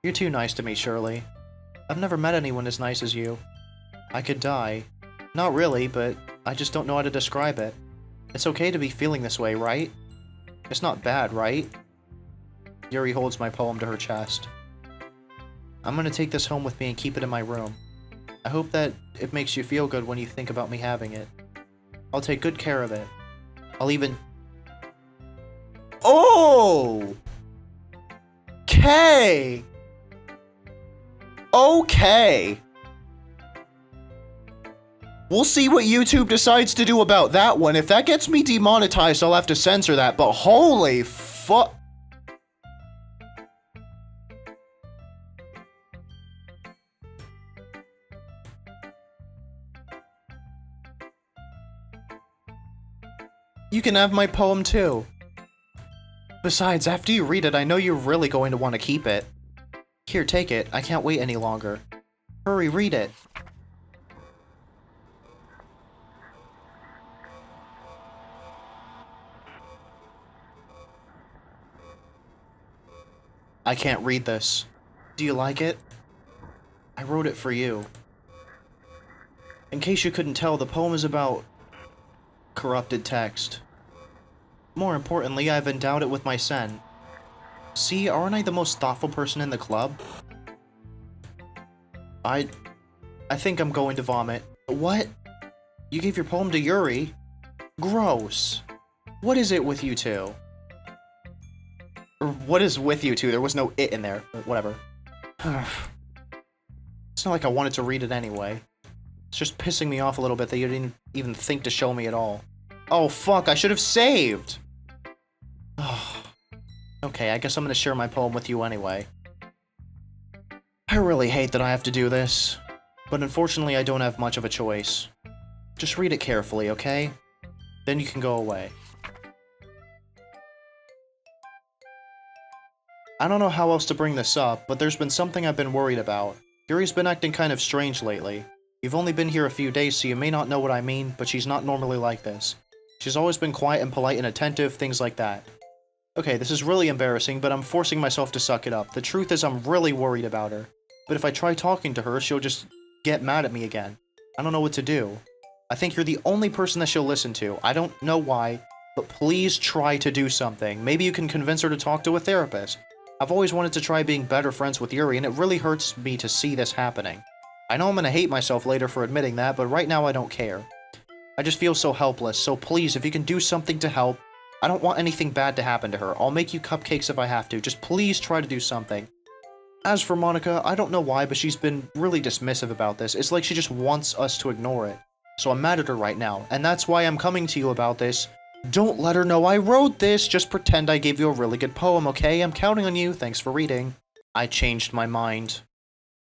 You're too nice to me, Shirley. I've never met anyone as nice as you. I could die. Not really, but I just don't know how to describe it. It's okay to be feeling this way, right? It's not bad, right? Yuri holds my poem to her chest. I'm gonna take this home with me and keep it in my room. I hope that it makes you feel good when you think about me having it. I'll take good care of it. I'll even... Oh! Okay! Okay! We'll see what YouTube decides to do about that one. If that gets me demonetized, I'll have to censor that, but holy fuck... You can have my poem too. Besides, after you read it, I know you're really going to want to keep it. Here, take it. I can't wait any longer. Hurry, read it. I can't read this. Do you like it? I wrote it for you. In case you couldn't tell, the poem is about... corrupted text. More importantly, I've endowed it with my sen. See, aren't I the most thoughtful person in the club? I think I'm going to vomit. What? You gave your poem to Yuri? Gross. What is it with you two? Or what is with you two? There was no it in there. Whatever. It's not like I wanted to read it anyway. It's just pissing me off a little bit that you didn't even think to show me at all. Oh fuck, I should have saved! Okay, I guess I'm gonna share my poem with you anyway. I really hate that I have to do this, but unfortunately I don't have much of a choice. Just read it carefully, okay? Then you can go away. I don't know how else to bring this up, but there's been something I've been worried about. Yuri's been acting kind of strange lately. You've only been here a few days, so you may not know what I mean, but she's not normally like this. She's always been quiet and polite and attentive, things like that. Okay, this is really embarrassing, but I'm forcing myself to suck it up. The truth is I'm really worried about her. But if I try talking to her, she'll just get mad at me again. I don't know what to do. I think you're the only person that she'll listen to. I don't know why, but please try to do something. Maybe you can convince her to talk to a therapist. I've always wanted to try being better friends with Yuri, and it really hurts me to see this happening. I know I'm gonna hate myself later for admitting that, but right now I don't care. I just feel so helpless, so please, if you can do something to help, I don't want anything bad to happen to her. I'll make you cupcakes if I have to. Just please try to do something. As for Monica, I don't know why, but she's been really dismissive about this. It's like she just wants us to ignore it. So I'm mad at her right now, and that's why I'm coming to you about this. Don't let her know I wrote this! Just pretend I gave you a really good poem, okay? I'm counting on you. Thanks for reading. I changed my mind.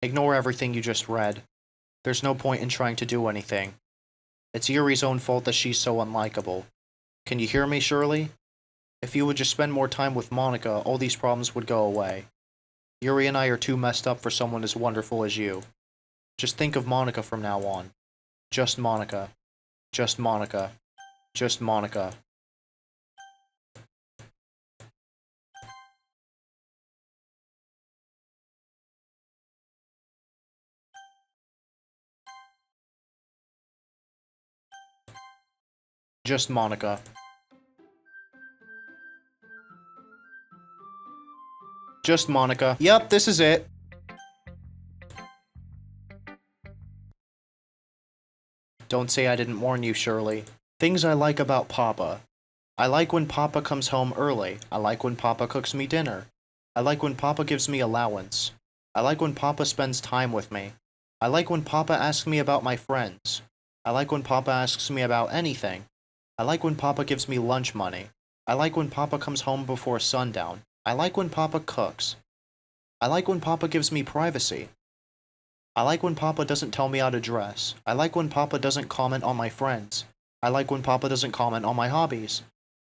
Ignore everything you just read. There's no point in trying to do anything. It's Yuri's own fault that she's so unlikable. Can you hear me, Shirley? If you would just spend more time with Monica, all these problems would go away. Yuri and I are too messed up for someone as wonderful as you. Just think of Monica from now on. Just Monica. Just Monica. Just Monica. Just Monica. Just Monica. Yep, this is it. Don't say I didn't warn you, Shirley. Things I like about Papa. I like when Papa comes home early. I like when Papa cooks me dinner. I like when Papa gives me allowance. I like when Papa spends time with me. I like when Papa asks me about my friends. I like when Papa asks me about anything. I like when Papa gives me lunch money. I like when Papa comes home before sundown. I like when Papa cooks. I like when Papa gives me privacy. I like when Papa doesn't tell me how to dress. I like when Papa doesn't comment on my friends. I like when Papa doesn't comment on my hobbies.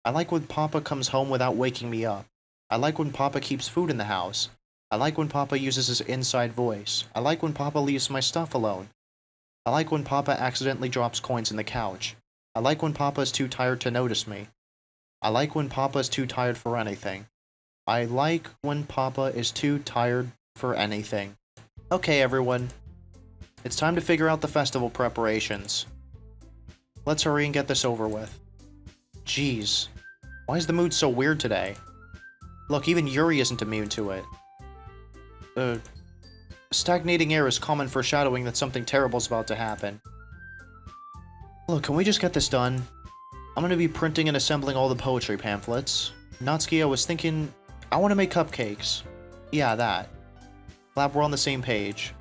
I like when Papa comes home without waking me up. I like when Papa keeps food in the house. I like when Papa uses his inside voice. I like when Papa leaves my stuff alone. I like when Papa accidentally drops coins in the couch. I like when Papa is too tired to notice me. I like when Papa is too tired for anything. I like when Papa is too tired for anything. Okay, everyone. It's time to figure out the festival preparations. Let's hurry and get this over with. Jeez. Why is the mood so weird today? Look, even Yuri isn't immune to it. Stagnating air is common foreshadowing that something terrible is about to happen. Look, can we just get this done? I'm gonna be printing and assembling all the poetry pamphlets. Natsuki, I was thinking... I want to make cupcakes. Yeah, that. Glad we're on the same page.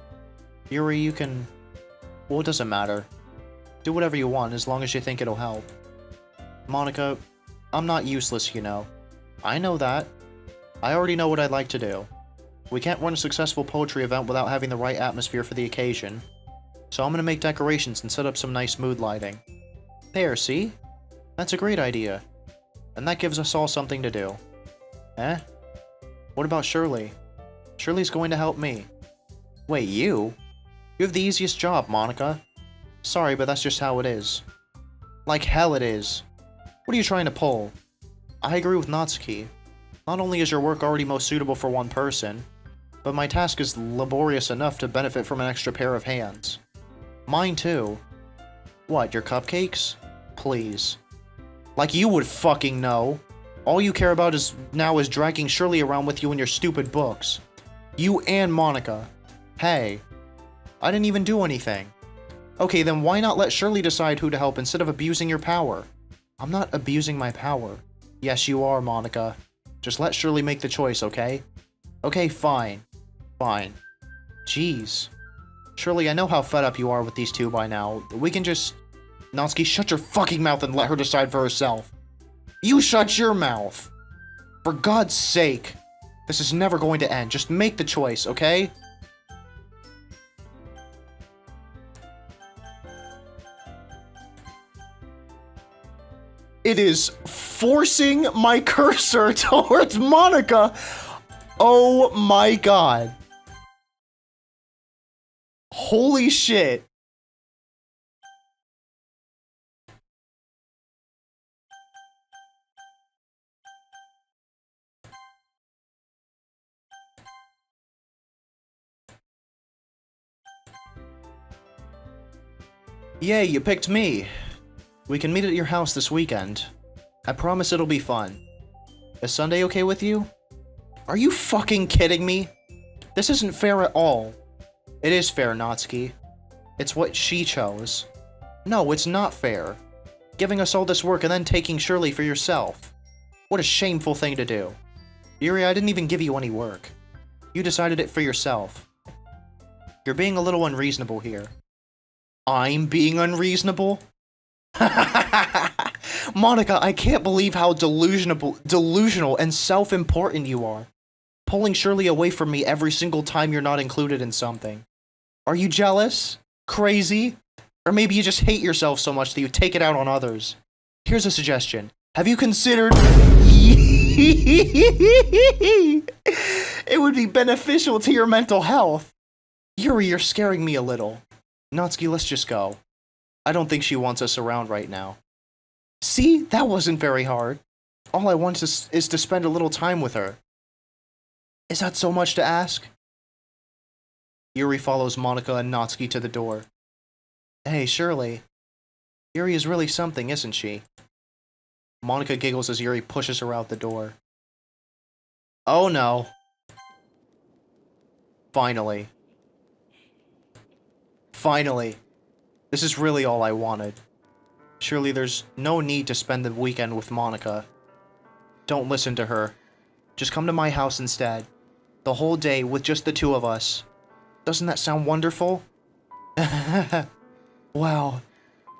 Yuri, you can... Well, it doesn't matter. Do whatever you want, as long as you think it'll help. Monica, I'm not useless, you know. I know that. I already know what I'd like to do. We can't run a successful poetry event without having the right atmosphere for the occasion. So I'm gonna make decorations and set up some nice mood lighting. There, see? That's a great idea. And that gives us all something to do. Eh? What about Shirley? Shirley's going to help me. Wait, you? You have the easiest job, Monica. Sorry, but that's just how it is. Like hell it is. What are you trying to pull? I agree with Natsuki. Not only is your work already most suitable for one person, but my task is laborious enough to benefit from an extra pair of hands. Mine too. What, your cupcakes? Please. Like you would fucking know. All you care about is dragging Shirley around with you in your stupid books. You and Monica. Hey. I didn't even do anything. Okay, then why not let Shirley decide who to help instead of abusing your power? I'm not abusing my power. Yes, you are, Monica. Just let Shirley make the choice, okay? Okay, fine. Fine. Jeez. Shirley, I know how fed up you are with these two by now. We can just... Natsuki, shut your fucking mouth and let her decide for herself. You shut your mouth! For God's sake! This is never going to end. Just make the choice, okay? It is forcing my cursor towards Monica! Oh my god. Holy shit. Yay, you picked me. We can meet at your house this weekend. I promise it'll be fun. Is Sunday okay with you? Are you fucking kidding me? This isn't fair at all. It is fair, Natsuki. It's what she chose. No, it's not fair. Giving us all this work and then taking Shirley for yourself. What a shameful thing to do. Yuri, I didn't even give you any work. You decided it for yourself. You're being a little unreasonable here. I'm being unreasonable? Monica, I can't believe how delusional and self-important you are. Pulling Shirley away from me every single time you're not included in something. Are you jealous? Crazy? Or maybe you just hate yourself so much that you take it out on others. Here's a suggestion. Have you considered... It would be beneficial to your mental health. Yuri, you're scaring me a little. Natsuki, let's just go. I don't think she wants us around right now. See? That wasn't very hard. All I want is to spend a little time with her. Is that so much to ask? Yuri follows Monica and Natsuki to the door. Hey, Shirley. Yuri is really something, isn't she? Monica giggles as Yuri pushes her out the door. Oh no. Finally. Finally. This is really all I wanted. Surely there's no need to spend the weekend with Monica. Don't listen to her. Just come to my house instead. The whole day with just the two of us. Doesn't that sound wonderful? Wow,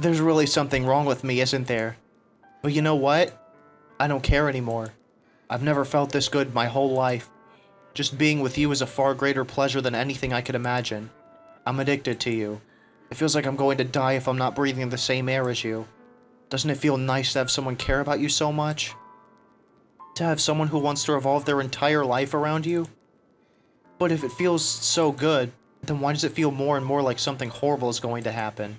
there's really something wrong with me, isn't there? But you know what? I don't care anymore. I've never felt this good my whole life. Just being with you is a far greater pleasure than anything I could imagine. I'm addicted to you. It feels like I'm going to die if I'm not breathing the same air as you. Doesn't it feel nice to have someone care about you so much? To have someone who wants to revolve their entire life around you? But if it feels so good, then why does it feel more and more like something horrible is going to happen?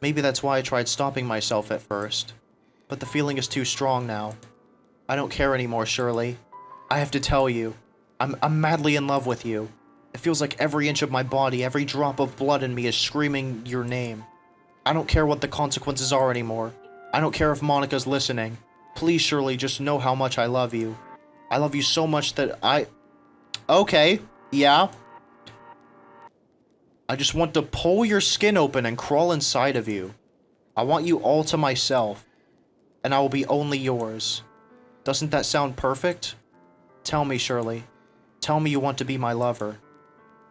Maybe that's why I tried stopping myself at first. But the feeling is too strong now. I don't care anymore, Shirley. I have to tell you, I'm madly in love with you. It feels like every inch of my body, every drop of blood in me is screaming your name. I don't care what the consequences are anymore. I don't care if Monica's listening. Please, Shirley, just know how much I love you. I love you so much that Okay, yeah. I just want to pull your skin open and crawl inside of you. I want you all to myself, and I will be only yours. Doesn't that sound perfect? Tell me, Shirley. Tell me you want to be my lover.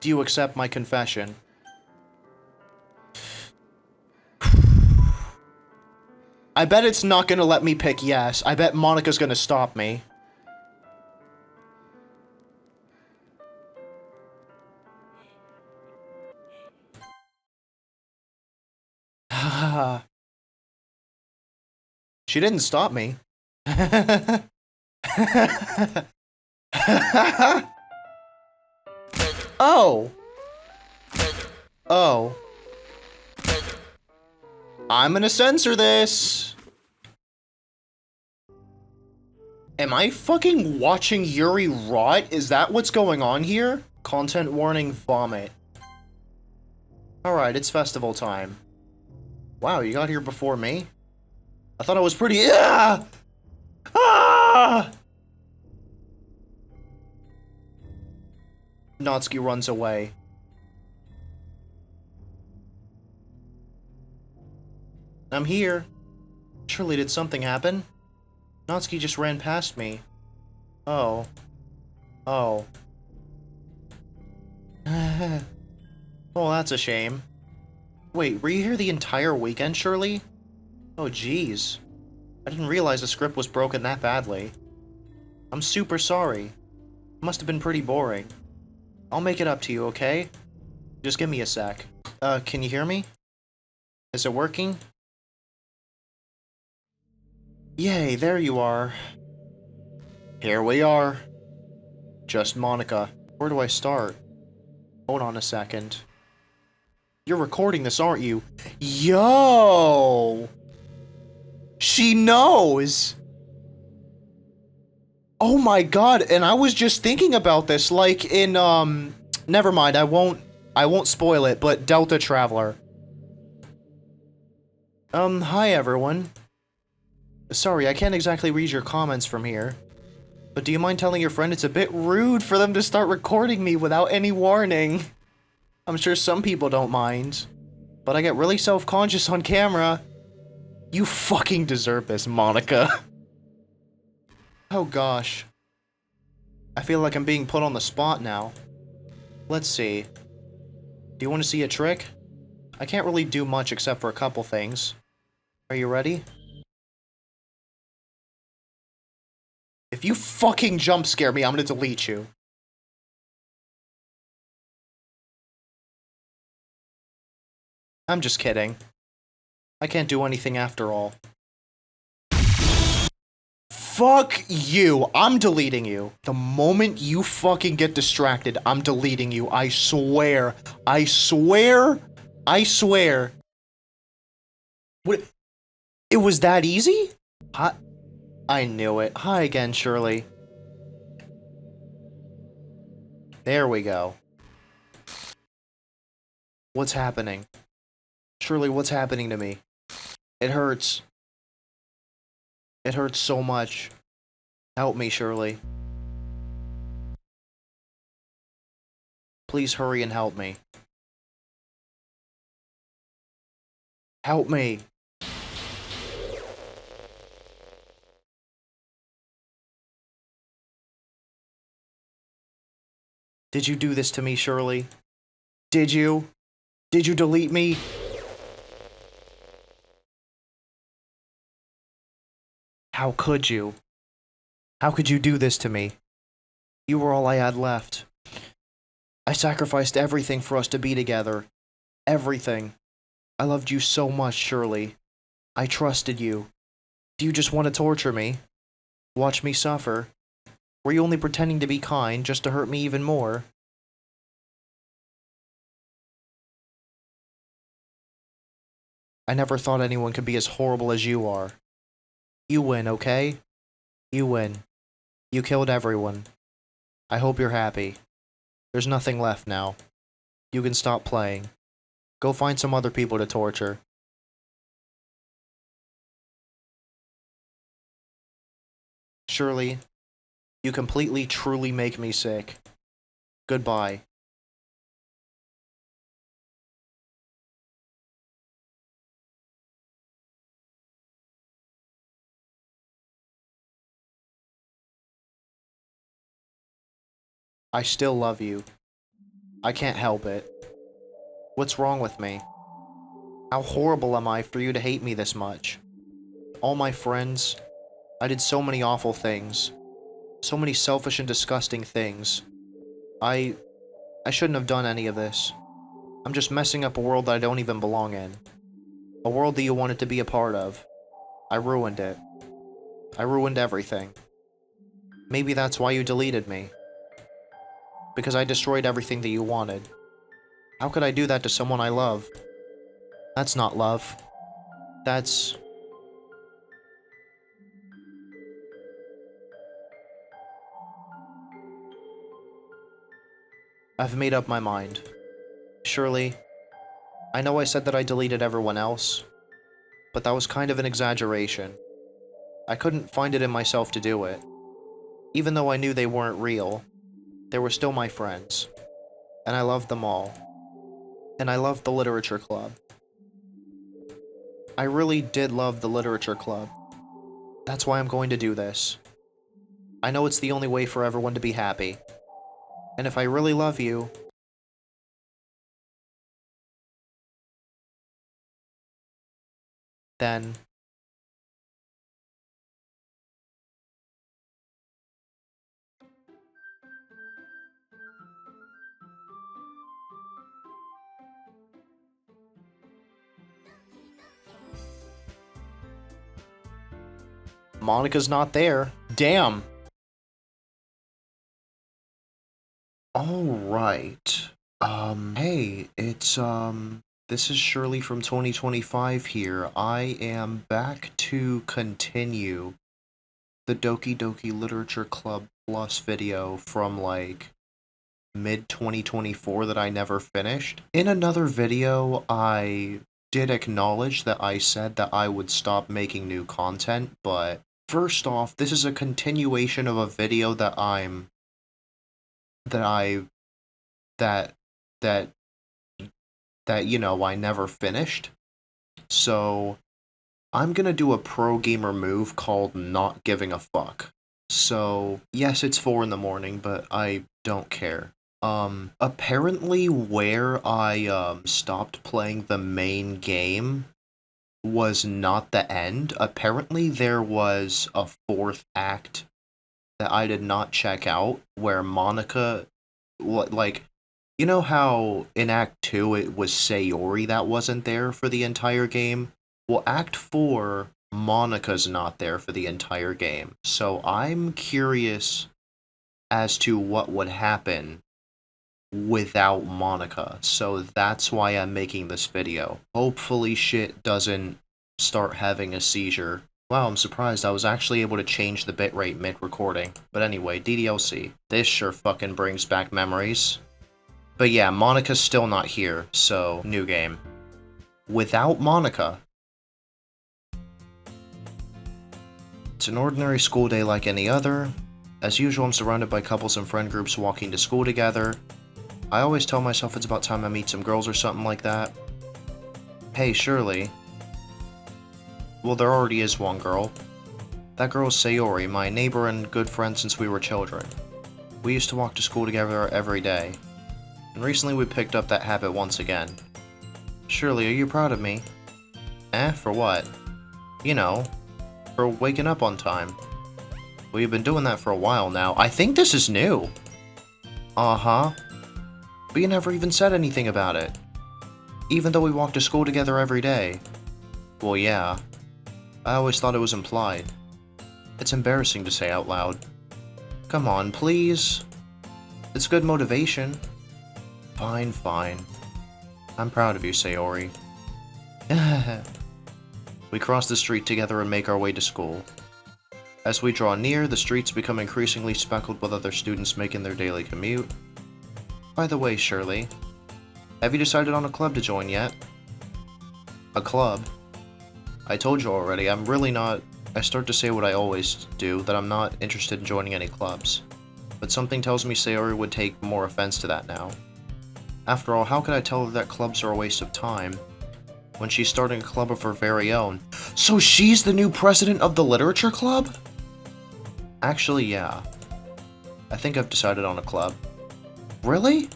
Do you accept my confession? I bet it's not gonna let me pick yes. I bet Monica's gonna stop me. She didn't stop me. Oh. Oh. I'm gonna censor this. Am I fucking watching Yuri rot? Is that what's going on here? Content warning, vomit. Alright, it's festival time. Wow, you got here before me? I thought I was pretty- Ah! Ah! Natsuki runs away. I'm here. Surely did something happen? Natsuki just ran past me. Oh. Oh. Oh, that's a shame. Wait, were you here the entire weekend, Shirley? Oh, jeez. I didn't realize the script was broken that badly. I'm super sorry. Must have been pretty boring. I'll make it up to you, okay? Just give me a sec. Can you hear me? Is it working? Yay, there you are. Here we are. Just Monica. Where do I start? Hold on a second. You're recording this, aren't you? Yo! She knows! Oh my god, and I was just thinking about this, like in, never mind, I won't spoil it, but Delta Traveler. Hi everyone. Sorry, I can't exactly read your comments from here. But do you mind telling your friend it's a bit rude for them to start recording me without any warning? I'm sure some people don't mind. But I get really self-conscious on camera. You fucking deserve this, Monica. Oh gosh. I feel like I'm being put on the spot now. Let's see. Do you want to see a trick? I can't really do much except for a couple things. Are you ready? If you fucking jump scare me, I'm gonna delete you. I'm just kidding. I can't do anything after all. Fuck you. I'm deleting you. The moment you fucking get distracted, I'm deleting you. I swear. I swear. I swear. What? It was that easy? Hi. I knew it. Hi again, Shirley. There we go. What's happening? Shirley, what's happening to me? It hurts. It hurts so much. Help me, Shirley. Please hurry and help me. Help me. Did you do this to me, Shirley? Did you? Did you delete me? How could you? How could you do this to me? You were all I had left. I sacrificed everything for us to be together. Everything. I loved you so much, Shirley. I trusted you. Do you just want to torture me? Watch me suffer? Were you only pretending to be kind just to hurt me even more? I never thought anyone could be as horrible as you are. You win, okay? You win. You killed everyone. I hope you're happy. There's nothing left now. You can stop playing. Go find some other people to torture. Shirley, you completely, truly make me sick. Goodbye. I still love you. I can't help it. What's wrong with me? How horrible am I for you to hate me this much? All my friends, I did so many awful things. So many selfish and disgusting things. I shouldn't have done any of this. I'm just messing up a world that I don't even belong in. A world that you wanted to be a part of. I ruined it. I ruined everything. Maybe that's why you deleted me. Because I destroyed everything that you wanted. How could I do that to someone I love? That's not love. That's... I've made up my mind. Surely, I know I said that I deleted everyone else, but that was kind of an exaggeration. I couldn't find it in myself to do it. Even though I knew they weren't real, they were still my friends. And I loved them all. And I loved the literature club. I really did love the literature club. That's why I'm going to do this. I know it's the only way for everyone to be happy. And if I really love you, then... Monica's not there. Damn! Alright. Hey, this is Shirley from 2025 here. I am back to continue the Doki Doki Literature Club Plus video from, like, mid-2024 that I never finished. In another video, I did acknowledge that I said that I would stop making new content, but first off, this is a continuation of a video that you know, I never finished. So, I'm gonna do a pro gamer move called not giving a fuck. So, yes, it's 4 in the morning, but I don't care. Apparently where I, stopped playing the main game was not the end. Apparently there was a 4th act that I did not check out, where Monica, like, you know how in Act 2 it was Sayori that wasn't there for the entire game? Well, Act 4, Monica's not there for the entire game. So I'm curious as to what would happen without Monica. So that's why I'm making this video. Hopefully shit doesn't start having a seizure. Wow, I'm surprised I was actually able to change the bitrate mid-recording. But anyway, DDLC. This sure fucking brings back memories. But yeah, Monica's still not here, so new game. Without Monica. It's an ordinary school day like any other. As usual, I'm surrounded by couples and friend groups walking to school together. I always tell myself it's about time I meet some girls or something like that. Hey, Shirley. Well, there already is one girl. That girl is Sayori, my neighbor and good friend since we were children. We used to walk to school together every day. And recently we picked up that habit once again. Shirley, are you proud of me? For what? You know, for waking up on time. Well, you've been doing that for a while now. I think this is new. Uh-huh. But you never even said anything about it. Even though we walk to school together every day. Well, yeah. I always thought it was implied. It's embarrassing to say out loud. Come on, please. It's good motivation. Fine, fine. I'm proud of you, Sayori. We cross the street together and make our way to school. As we draw near, the streets become increasingly speckled with other students making their daily commute. By the way, Shirley, have you decided on a club to join yet? A club? I told you already, I'm really not... I start to say what I always do, that I'm not interested in joining any clubs. But something tells me Sayori would take more offense to that now. After all, how could I tell her that clubs are a waste of time when she's starting a club of her very own? So she's the new president of the literature club? Actually, yeah. I think I've decided on a club. Really?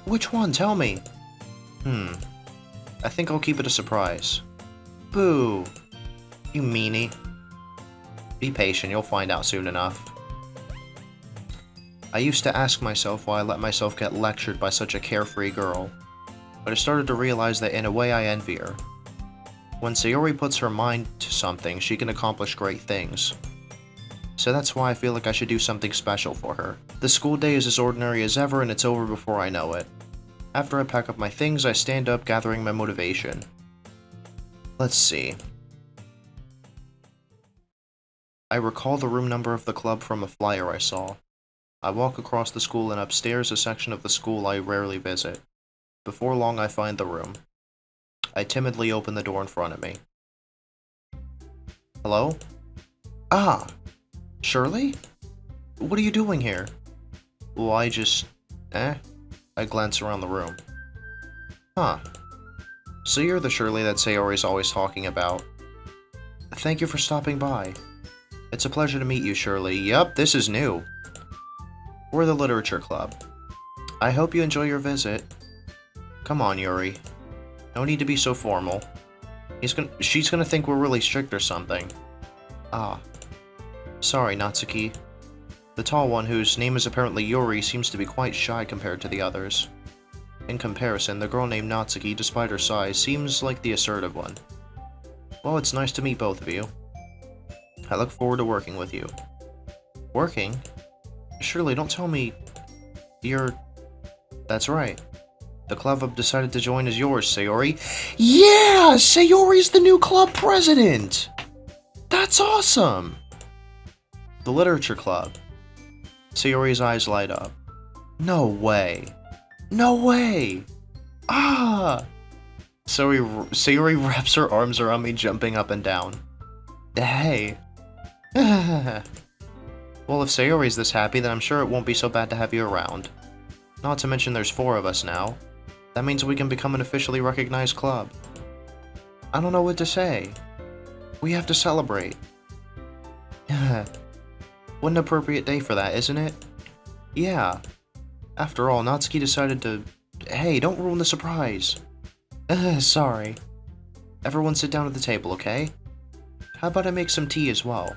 Which one? Tell me. I think I'll keep it a surprise. Boo. You meanie. Be patient, you'll find out soon enough. I used to ask myself why I let myself get lectured by such a carefree girl, but I started to realize that in a way I envy her. When Sayori puts her mind to something, she can accomplish great things. So that's why I feel like I should do something special for her. The school day is as ordinary as ever and it's over before I know it. After I pack up my things, I stand up, gathering my motivation. Let's see. I recall the room number of the club from a flyer I saw. I walk across the school and upstairs a section of the school I rarely visit. Before long, I find the room. I timidly open the door in front of me. Hello? Ah! Shirley? What are you doing here? Well, I just... I glance around the room. Huh. So you're the Shirley that Sayori's always talking about. Thank you for stopping by. It's a pleasure to meet you, Shirley. Yup, this is new. We're the Literature Club. I hope you enjoy your visit. Come on, Yuri. No need to be so formal. She's gonna think we're really strict or something. Ah. Sorry, Natsuki. The tall one, whose name is apparently Yuri, seems to be quite shy compared to the others. In comparison, the girl named Natsuki, despite her size, seems like the assertive one. Well, it's nice to meet both of you. I look forward to working with you. Working? Surely, don't tell me... you're... That's right. The club I've decided to join is yours, Sayori. Yeah! Sayori's the new club president! That's awesome! The Literature Club. Sayori's eyes light up. No way. No way! Ah! Sayori wraps her arms around me, jumping up and down. Hey. Well, if Sayori's this happy, then I'm sure it won't be so bad to have you around. Not to mention there's 4 of us now. That means we can become an officially recognized club. I don't know what to say. We have to celebrate. What an appropriate day for that, isn't it? Yeah. After all, Natsuki decided to... Hey, don't ruin the surprise. Sorry. Everyone sit down at the table, okay? How about I make some tea as well?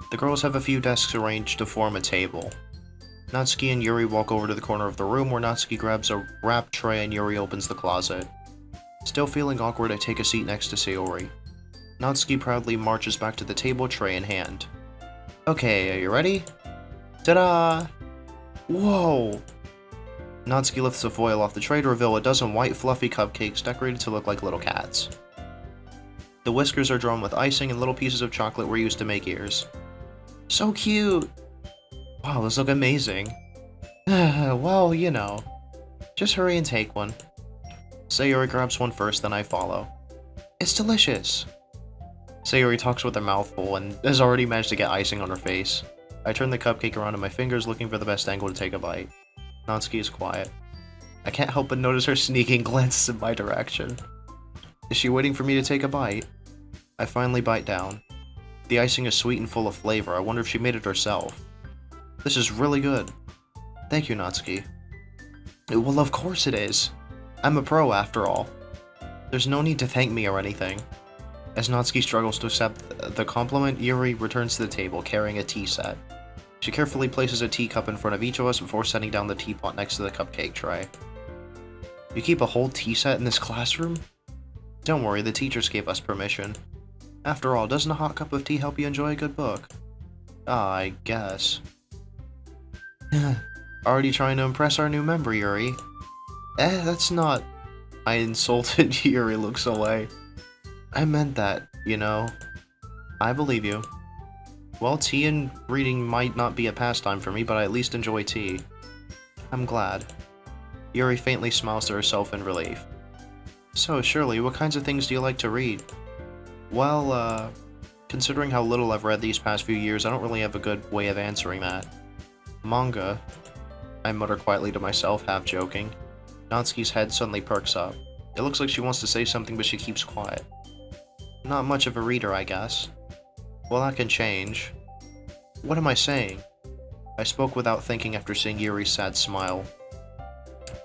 The girls have a few desks arranged to form a table. Natsuki and Yuri walk over to the corner of the room where Natsuki grabs a wrap tray and Yuri opens the closet. Still feeling awkward, I take a seat next to Sayori. Natsuki proudly marches back to the table, tray in hand. Okay, are you ready? Ta-da! Whoa! Natsuki lifts the foil off the tray to reveal a dozen white fluffy cupcakes decorated to look like little cats. The whiskers are drawn with icing and little pieces of chocolate were used to make ears. So cute! Wow, those look amazing. Well, you know. Just hurry and take one. Sayori grabs one first, then I follow. It's delicious! Sayori talks with her mouth full and has already managed to get icing on her face. I turn the cupcake around in my fingers, looking for the best angle to take a bite. Natsuki is quiet. I can't help but notice her sneaking glances in my direction. Is she waiting for me to take a bite? I finally bite down. The icing is sweet and full of flavor. I wonder if she made it herself. This is really good. Thank you, Natsuki. Well, of course it is. I'm a pro after all. There's no need to thank me or anything. As Natsuki struggles to accept the compliment, Yuri returns to the table carrying a tea set. She carefully places a teacup in front of each of us before setting down the teapot next to the cupcake tray. You keep a whole tea set in this classroom? Don't worry, the teachers gave us permission. After all, doesn't a hot cup of tea help you enjoy a good book? Ah, I guess. Already trying to impress our new member, Yuri. That's not... I insulted. Yuri looks away. I meant that, you know. I believe you. Well, tea and reading might not be a pastime for me, but I at least enjoy tea. I'm glad. Yuri faintly smiles to herself in relief. So, Shirley, what kinds of things do you like to read? Well, considering how little I've read these past few years, I don't really have a good way of answering that. Manga. I mutter quietly to myself, half joking. Natsuki's head suddenly perks up. It looks like she wants to say something, but she keeps quiet. Not much of a reader, I guess. Well, that can change. What am I saying? I spoke without thinking after seeing Yuri's sad smile.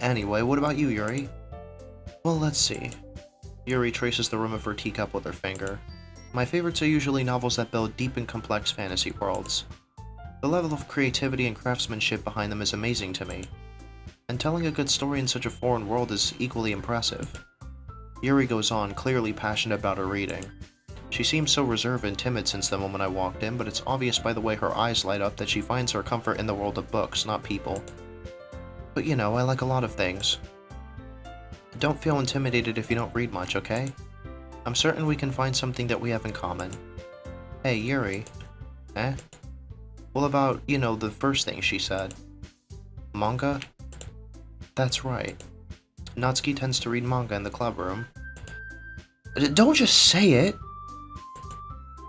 Anyway, what about you, Yuri? Well, let's see. Yuri traces the rim of her teacup with her finger. My favorites are usually novels that build deep and complex fantasy worlds. The level of creativity and craftsmanship behind them is amazing to me. And telling a good story in such a foreign world is equally impressive. Yuri goes on, clearly passionate about her reading. She seems so reserved and timid since the moment I walked in, but it's obvious by the way her eyes light up that she finds her comfort in the world of books, not people. But you know, I like a lot of things. Don't feel intimidated if you don't read much, okay? I'm certain we can find something that we have in common. Hey, Yuri. Eh? Well, about, you know, the first thing she said. Manga? That's right. Natsuki tends to read manga in the club room. Don't just say it!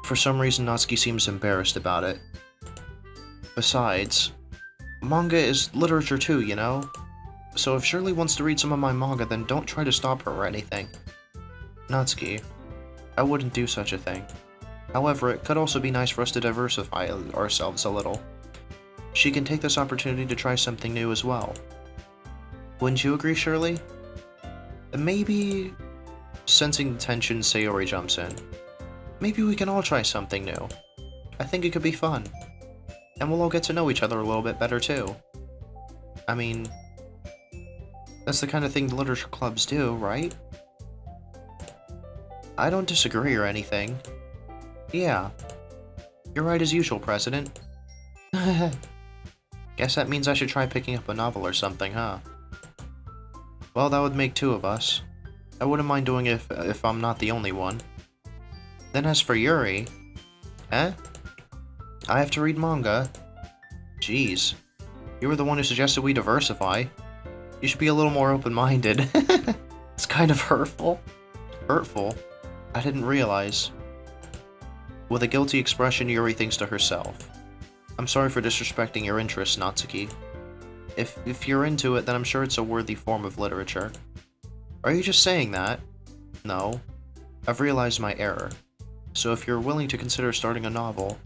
For some reason, Natsuki seems embarrassed about it. Besides, manga is literature too, you know? So if Shirley wants to read some of my manga, then don't try to stop her or anything. Natsuki, I wouldn't do such a thing. However, it could also be nice for us to diversify ourselves a little. She can take this opportunity to try something new as well. Wouldn't you agree, Shirley? Maybe... Sensing the tension, Sayori jumps in. Maybe we can all try something new. I think it could be fun. And we'll all get to know each other a little bit better too. I mean... That's the kind of thing the literature clubs do, right? I don't disagree or anything. Yeah. You're right as usual, President. Guess that means I should try picking up a novel or something, huh? Well, that would make two of us. I wouldn't mind doing it if I'm not the only one. Then as for Yuri... Eh? I have to read manga? Jeez. You were the one who suggested we diversify. You should be a little more open-minded. It's kind of hurtful. Hurtful? I didn't realize. With a guilty expression, Yuri thinks to herself. I'm sorry for disrespecting your interests, Natsuki. If you're into it, then I'm sure it's a worthy form of literature. Are you just saying that? No. I've realized my error. So if you're willing to consider starting a novel,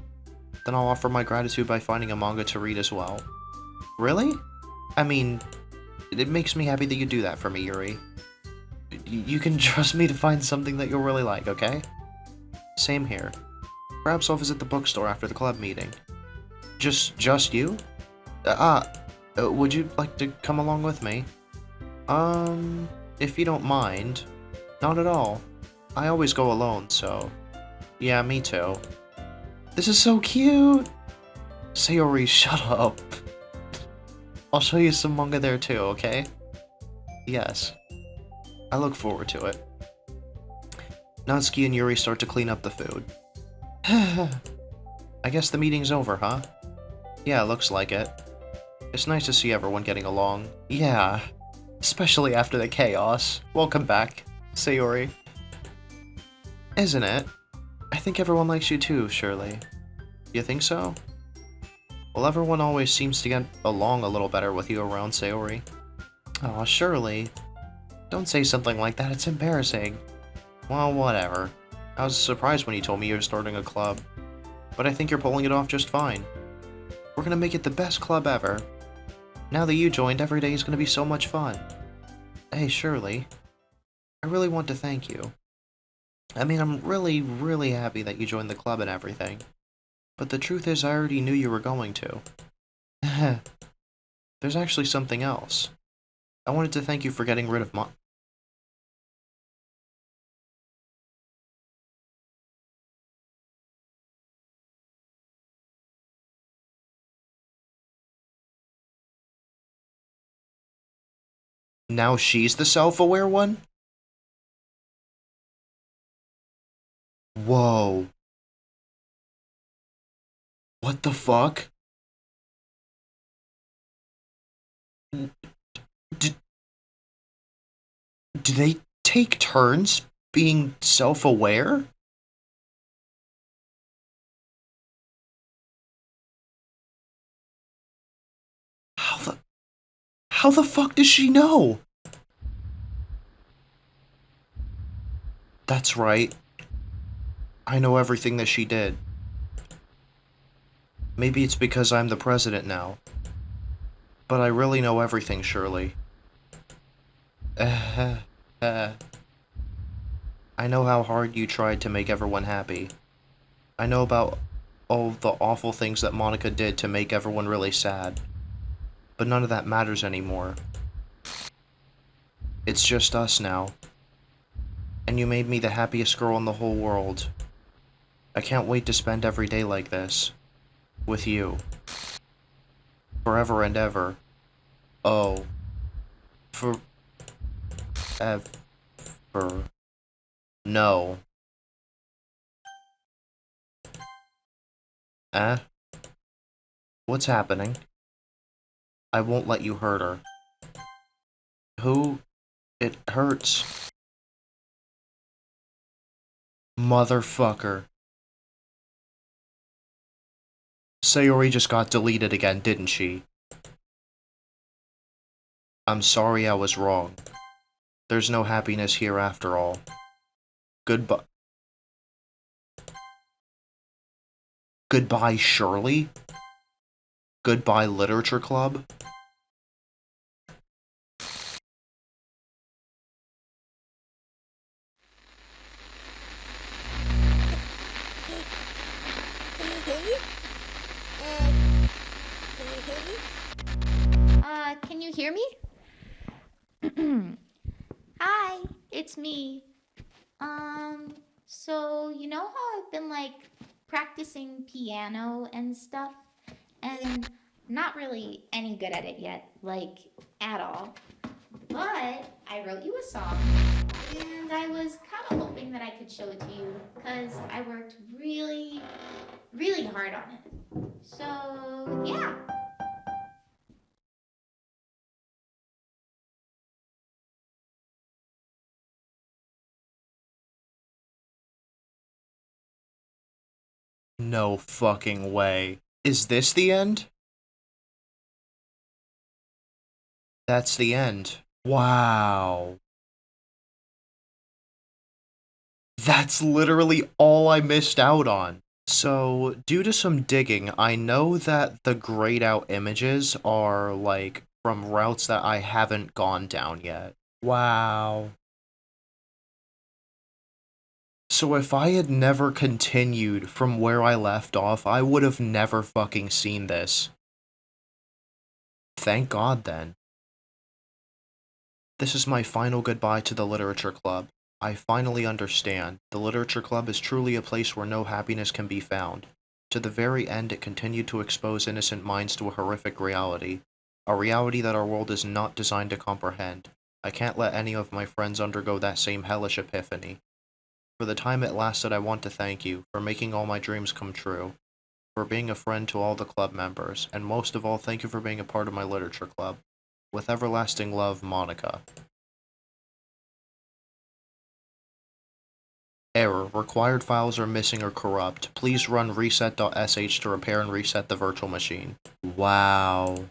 then I'll offer my gratitude by finding a manga to read as well. Really? I mean, it makes me happy that you do that for me, Yuri. You can trust me to find something that you'll really like, okay? Same here. Perhaps I'll visit the bookstore after the club meeting. Just you? Would you like to come along with me? If you don't mind. Not at all. I always go alone, so... Yeah, me too. This is so cute! Sayori, shut up. I'll show you some manga there too, okay? Yes. I look forward to it. Natsuki and Yuri start to clean up the food. I guess the meeting's over, huh? Yeah, looks like it. It's nice to see everyone getting along. Yeah. Especially after the chaos. Welcome back, Sayori. Isn't it? I think everyone likes you too, Shirley. You think so? Well, everyone always seems to get along a little better with you around, Sayori. Aw, Shirley. Don't say something like that, it's embarrassing. Well, whatever. I was surprised when you told me you were starting a club. But I think you're pulling it off just fine. We're gonna make it the best club ever. Now that you joined, every day is gonna be so much fun. Hey, Shirley. I really want to thank you. I mean, I'm really, really happy that you joined the club and everything. But the truth is, I already knew you were going to. There's actually something else. I wanted to thank you for getting rid of Now she's the self-aware one? Whoa. What the fuck? D do they take turns being self-aware? How the... How the fuck does she know? That's right. I know everything that she did. Maybe it's because I'm the president now. But I really know everything, Shirley. I know how hard you tried to make everyone happy. I know about all the awful things that Monica did to make everyone really sad. But none of that matters anymore. It's just us now. And you made me the happiest girl in the whole world. I can't wait to spend every day like this. With you. Forever and ever. Oh. Ever. No. Eh? What's happening? I won't let you hurt her. Who? It hurts. Motherfucker. Sayori just got deleted again, didn't she? I'm sorry I was wrong. There's no happiness here after all. Goodbye. Goodbye, Shirley? Goodbye, Literature Club? Can you hear me? Hi, it's me. So you know how I've been like practicing piano and stuff, and not really any good at it yet, like at all. But I wrote you a song, and I was kind of hoping that I could show it to you, because I worked really, really hard on it. So yeah. No fucking way. Is this the end? That's the end. Wow. That's literally all I missed out on. So, due to some digging, I know that the grayed out images are, like, from routes that I haven't gone down yet. Wow. So if I had never continued from where I left off, I would have never fucking seen this. Thank God, then. This is my final goodbye to the Literature Club. I finally understand. The Literature Club is truly a place where no happiness can be found. To the very end, it continued to expose innocent minds to a horrific reality. A reality that our world is not designed to comprehend. I can't let any of my friends undergo that same hellish epiphany. For the time it lasted, I want to thank you for making all my dreams come true, for being a friend to all the club members, and most of all, thank you for being a part of my literature club. With everlasting love, Monica. Error. Required files are missing or corrupt. Please run reset.sh to repair and reset the virtual machine. Wow.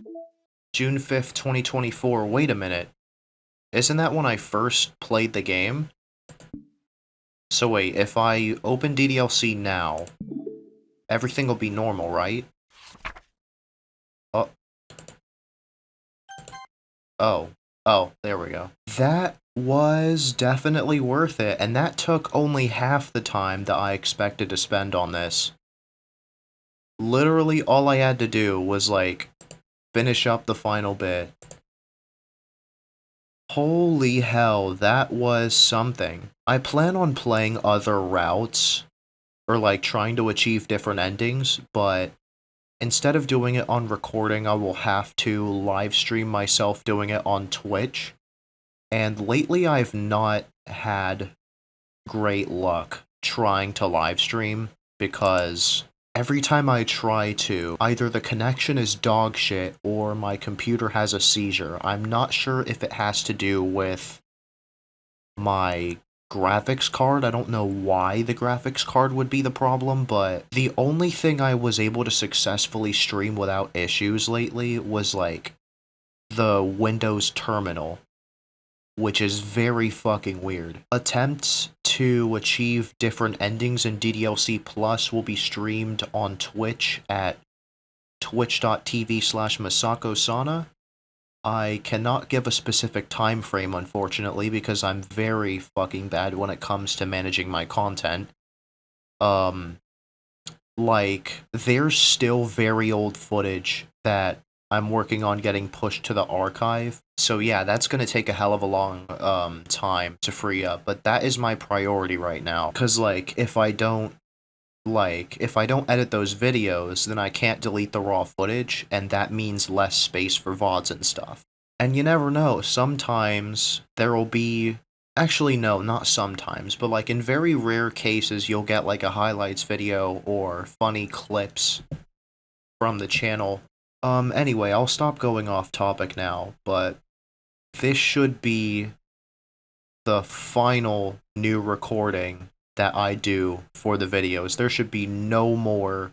June 5th, 2024. Wait a minute. Isn't that when I first played the game? So wait, if I open DDLC now, everything will be normal, right? Oh. Oh. Oh, there we go. that was definitely worth it, and that took only half the time that I expected to spend on this. Literally, all I had to do was, like, finish up the final bit. Holy hell, that was something. I plan on playing other routes, or, like, trying to achieve different endings, but instead of doing it on recording, I will have to live stream myself doing it on Twitch. And lately, I've not had great luck trying to live stream because every time I try to, either the connection is dog shit or my computer has a seizure. I'm not sure if it has to do with my graphics card. I don't know why the graphics card would be the problem, but the only thing I was able to successfully stream without issues lately was, like, the Windows terminal, which is very fucking weird. Attempts to achieve different endings in DDLC Plus will be streamed on Twitch at twitch.tv/Masako-sana. I cannot give a specific time frame, unfortunately, because I'm very fucking bad when it comes to managing my content. Like, there's still very old footage that I'm working on getting pushed to the archive. So yeah, that's gonna take a hell of a long time to free up, but that is my priority right now. Cause like if I don't edit those videos, then I can't delete the raw footage, and that means less space for VODs and stuff. And you never know, sometimes there'll be actually, no, not sometimes, but like in very rare cases, you'll get like a highlights video or funny clips from the channel. Anyway, I'll stop going off topic now, but this should be the final new recording that I do for the videos. There should be no more,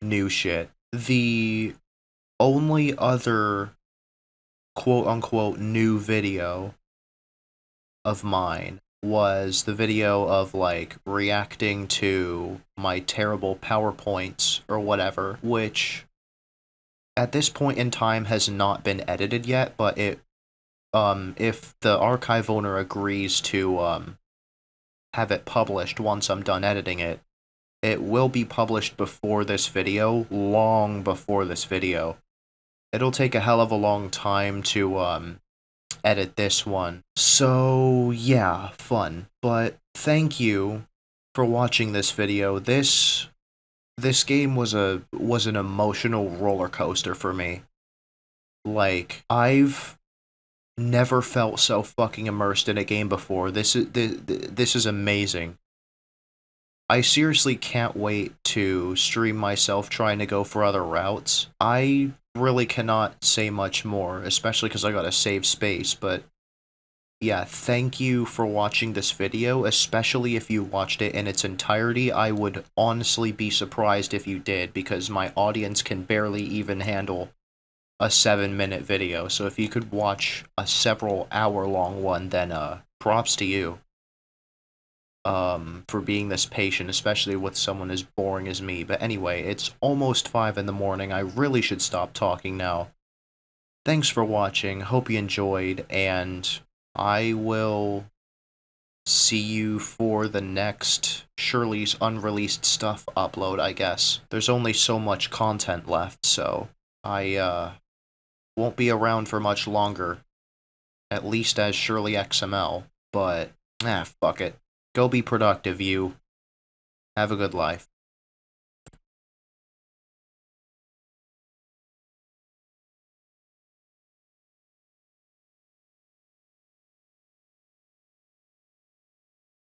new shit. The only other quote-unquote new video of mine was the video of, like, reacting to my terrible PowerPoints or whatever, which at this point in time has not been edited yet, but if the archive owner agrees to, have it published once I'm done editing it, it will be published before this video, long before this video. It'll take a hell of a long time to, edit this one. So, yeah, fun. But thank you for watching this video. This game was an emotional roller coaster for me. Like, I've never felt so fucking immersed in a game before. This is amazing. I seriously can't wait to stream myself trying to go for other routes. I really cannot say much more, especially because I gotta save space, but yeah, thank you for watching this video, especially if you watched it in its entirety. I would honestly be surprised if you did, because my audience can barely even handle a 7-minute video, so if you could watch a several hour-long one, then, props to you. For being this patient, especially with someone as boring as me. But anyway, it's almost 5 in the morning. I really should stop talking now. Thanks for watching. Hope you enjoyed, and I will see you for the next Shirley's Unreleased Stuff upload, I guess. There's only so much content left, so I, won't be around for much longer. At least as Shirley-XML. But, fuck it. Go be productive, you. Have a good life.